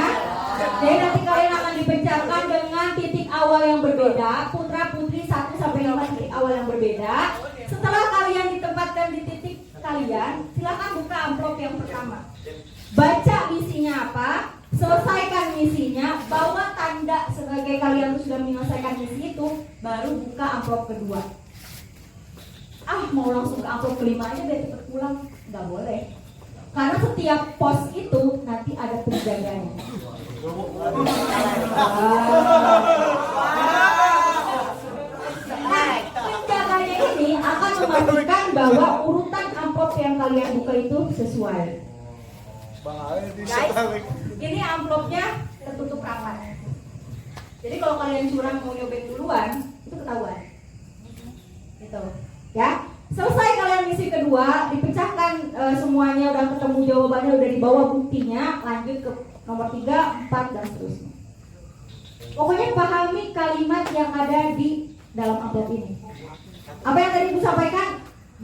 Jadi nanti kalian akan dipencarkan dengan titik awal yang berbeda, putra putri 1 sampai 5 titik awal yang berbeda. Setelah kalian ditempatkan di titik kalian, silakan buka amplop yang pertama. Baca misinya apa, selesaikan misinya, bawa tanda sebagai kalian sudah menyelesaikan misi itu, baru buka amplop kedua. Mau langsung ke amplop kelima aja biar cepet pulang, nggak boleh. Karena setiap pos itu nanti ada penjaganya. Penjaganya ini akan memastikan bahwa urutan amplop yang kalian buka itu sesuai. Guys, ini amplopnya tertutup rapat. Jadi kalau kalian curang mau nyobek duluan, itu ketahuan. Gitu, ya. Selesai kalian misi kedua, dipecahkan semuanya, udah ketemu jawabannya, udah dibawa buktinya, lanjut ke nomor 3, 4 dan seterusnya. Pokoknya pahami kalimat yang ada di dalam amplop ini. Apa yang tadi Ibu sampaikan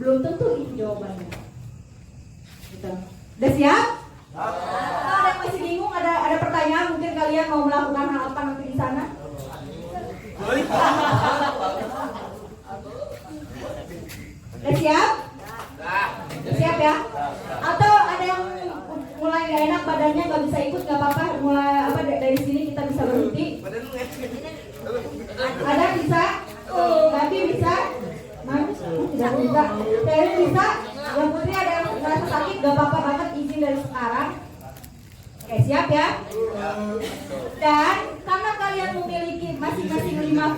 belum tentu itu jawabannya. Gitu. Udah siap? Kalau ada yang masih bingung, ada pertanyaan, mungkin kalian mau melakukan hal apa nanti di sana? Udah siap? Siap ya? Atau ada yang mulai gak enak badannya, gak bisa ikut, gak apa-apa, mulai dari sini kita bisa berhenti. Ada bisa? Tapi bisa? Tidak bisa. Dari bisa? Yang putri ada yang merasa sakit, gak apa-apa banget, izin dari sekarang. Oke, siap ya? Dan karena kalian memiliki masing-masing 5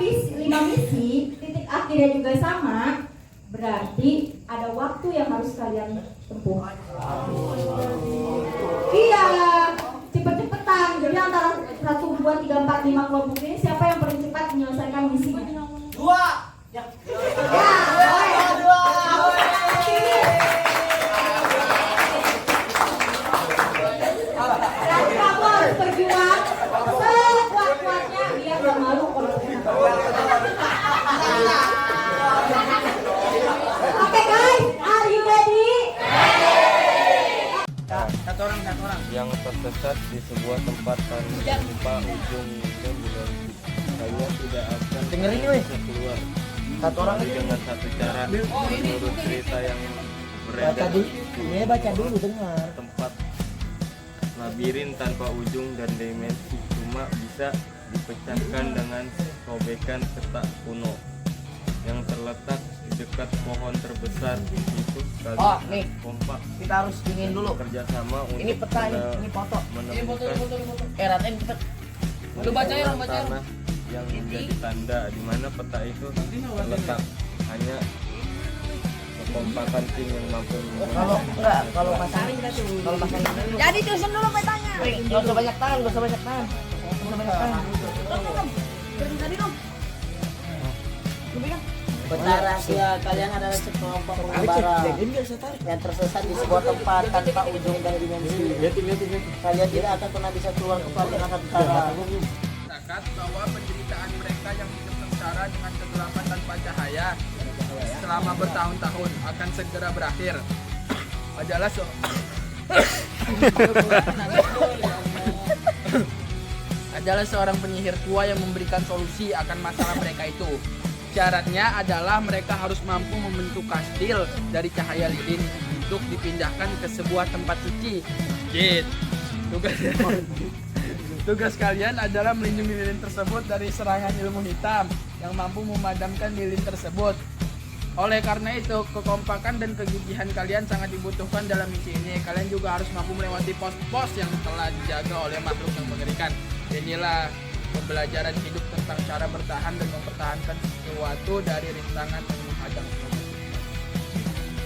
misi, titik akhirnya juga sama, berarti ada waktu yang harus kalian tempuh. Iya, cepet-cepetan. Jadi antara 1, 2, 3, 4, 5 kelompok ini siapa yang paling cepat menyelesaikan misinya? 2. Ya, berarti kamu harus berjuang sekuat-kuatnya biar gak malu kalau Oke guys, are you ready? Satu orang. Yang tersesat di sebuah tempat tanpa ujung dengan kayu keluar tidak akan Dengerin, weh. bisa keluar. Satu orang Tapi dengan satu cara, menurut cerita yang beredar, baca dulu dengar. tempat labirin tanpa ujung dan dimensi cuma bisa dipecahkan dengan sobekan peta kuno yang terletak di dekat pohon terbesar di situ. Kalian Oh, nih. kompak Kita harus ingin dulu. kerjasama untuk Ini peta ini foto. menemukan Raten cepet. Lu bacain, lu bacain. tanah yang menjadi tanda di mana peta itu terletak. Hanya kekompakan tim yang mampu Kalau enggak, kalau pasang jadi tulisin dulu petanya. Enggak usah banyak tangan, enggak usah banyak tangan. Enggak usah banyak tangan. Peta rahasia kalian adalah sekelompok pengembara yang tersesat di sebuah tempat tanpa ujung dan dimensi. Kalian tidak akan pernah bisa keluar kecuali dengan satu cara. Masyarakat bahwa penderitaan mereka yang hidup sengsara dengan kegelapan tanpa cahaya selama bertahun-tahun akan segera berakhir. Adalah seorang penyihir tua yang memberikan solusi akan masalah mereka itu. Syaratnya adalah mereka harus mampu membentuk kastil dari cahaya lilin untuk dipindahkan ke sebuah tempat suci. Tugas kalian adalah melindungi lilin tersebut dari serangan ilmu hitam yang mampu memadamkan lilin tersebut. Oleh karena itu, kekompakan dan kegigihan kalian sangat dibutuhkan dalam misi ini. Kalian juga harus mampu melewati pos-pos yang telah dijaga oleh makhluk yang mengerikan. Inilah pembelajaran hidup tentang cara bertahan dan mempertahankan sesuatu dari rintangan yang menghadang.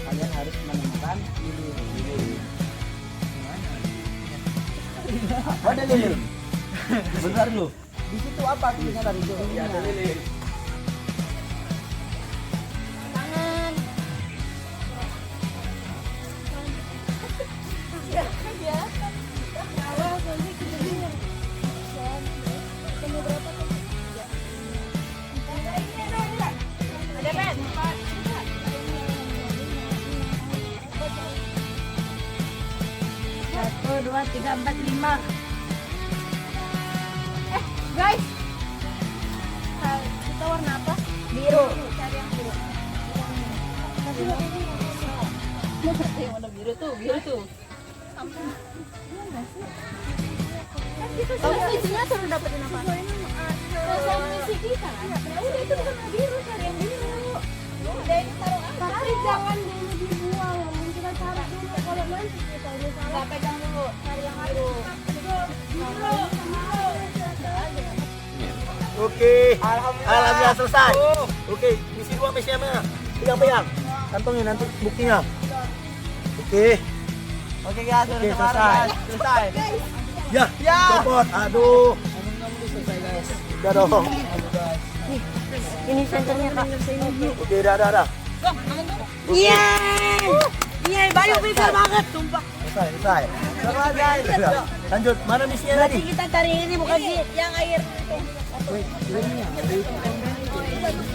Kalian harus menemukan lilin. Ada lilin. Bentar lu. Di situ apa tulisnya tadi itu? Ya, ada lilin. Satu, dua, tiga, empat, lima. Guys, kita warna apa? Biru. Cari yang biru. Yang warna biru tuh, Kamu misinya suruh dapetin apa? Selesai misi kita kan? Ya udah itu bukan warna biru, cari yang biru. Udah ini taruh apa? Tapi jangan dulu dibuang, kita cari dulu kalau nanti kita udah salah. Nggak pegang dulu, cari yang biru. Oke. Alhamdulillah selesai. Oke, misi 2 misi mana? Pegang. Kantongin nanti buktinya. Oke. Oke guys, selesai. Ya. Copot. Aduh. Udah dong. Ini senternya Kak. Oke, dah. Iya. Iya, Bayu pintar banget, sumpah. Selesai. Selamat guys. Lanjut, mana misinya Berarti tadi? kita cari ini bukan sih yang air itu.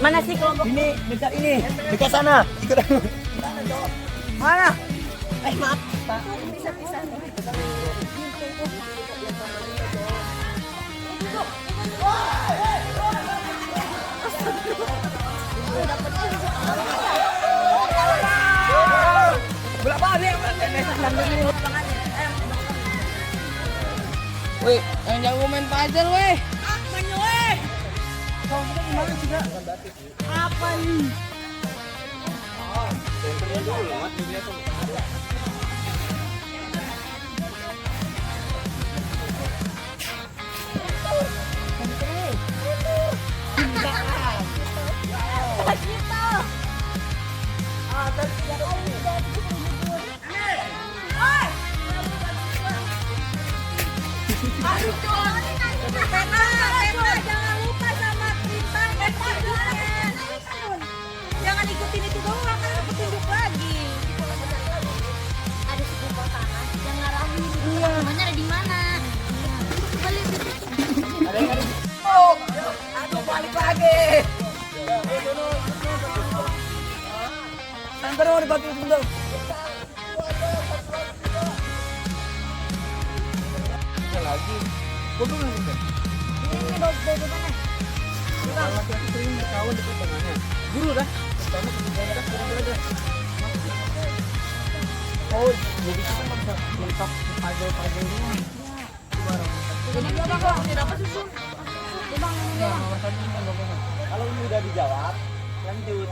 Mana sih kelompok? Ini, dekat sana. Ikut aku. Mana? Maaf. Bisa pisah. Berapa nih? Wih, yang jago main puzzle weh. Apa nih? Jangan lupa sama perintah jangan ikutin itu doang, kan petunjuk lagi. Ada sebuah tanah yang ngarahin rumahnya ada di mana. Aduh, balik lagi. Santar mau dipakai sebentar. Lagi. Ini bawa mana? laki-laki sering berkawan di pertengahannya. Guru dah. Pertama ketiganya dah guru dah. Oh, jadi kita nggak bisa mentok puzzle doang. Jadi dia bakal apa susun? Kalau ini udah dijawab, lanjut.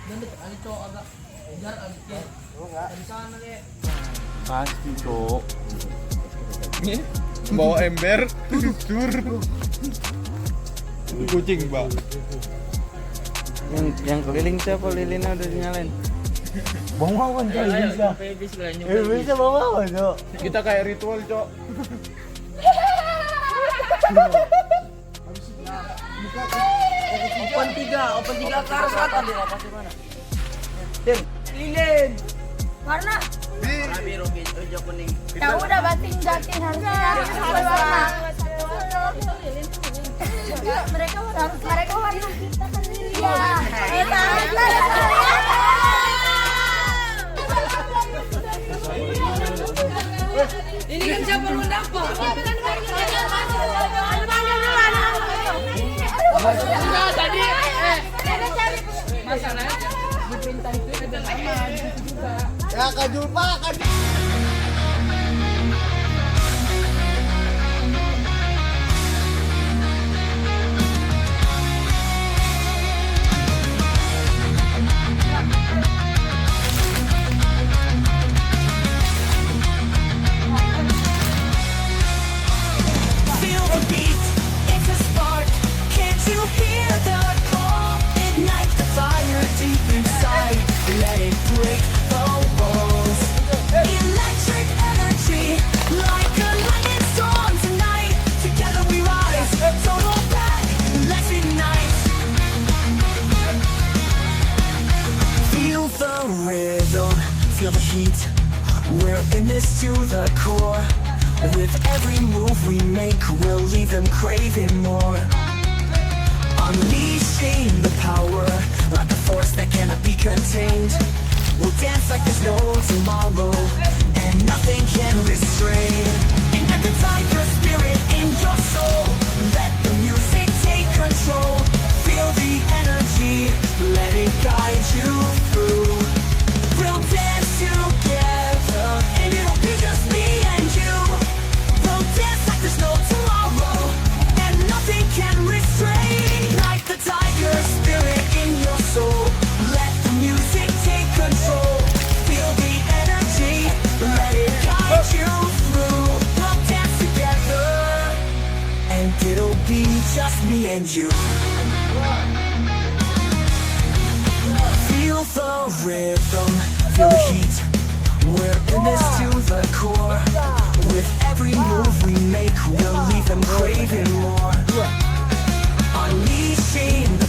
Dan dekat ali cowok agak ujar abisnya. Dari sana deh. Pasti cok. Bawa ember, tur. Kucing mbak. Yang keliling siapa? Lilinnya udah dinyalain. Bang Wawan kali bisa. Bisa Bang Wawan cok. Kita kayak ritual cok. Open 3 ke arah selatan dia pasti mana? Lilin. Warna. Biru, hijau, kuning. Ya udah batin jatin harusnya nyari sampai warna. Mereka warna kita kan lilin. Iya. Ini kan siapa lu dapat? Enggak tadi. Masalahnya di perintah itu ada nama di situ juga. Ya Kajul Pak, Kajul. Feel the beat, it's a spark. Can't you hear the call? Ignite the fire deep inside. Let it break the walls. Electric energy, like a lightning storm tonight. Together we rise, total back, let's ignite. Feel the rhythm, feel the heat. We're in this to the core. With every move we make, we'll leave them craving more. Unleashing the power, like a force that cannot be contained. We'll dance like there's no tomorrow, and nothing can restrain. Ignite the tiger spirit in your soul. Let the music take control. Feel the energy, let it guide you through. We'll dance together, and it'll be just me and you. We'll dance like there's no tomorrow, and nothing can restrain. Like the tiger spirit in your soul, let the music take control. Feel the energy, let it guide you through. We'll dance together, and it'll be just me and you. Feel the rhythm, feel the heat. We're in this to the core. With every move we make, we'll leave them craving more. Unleashing the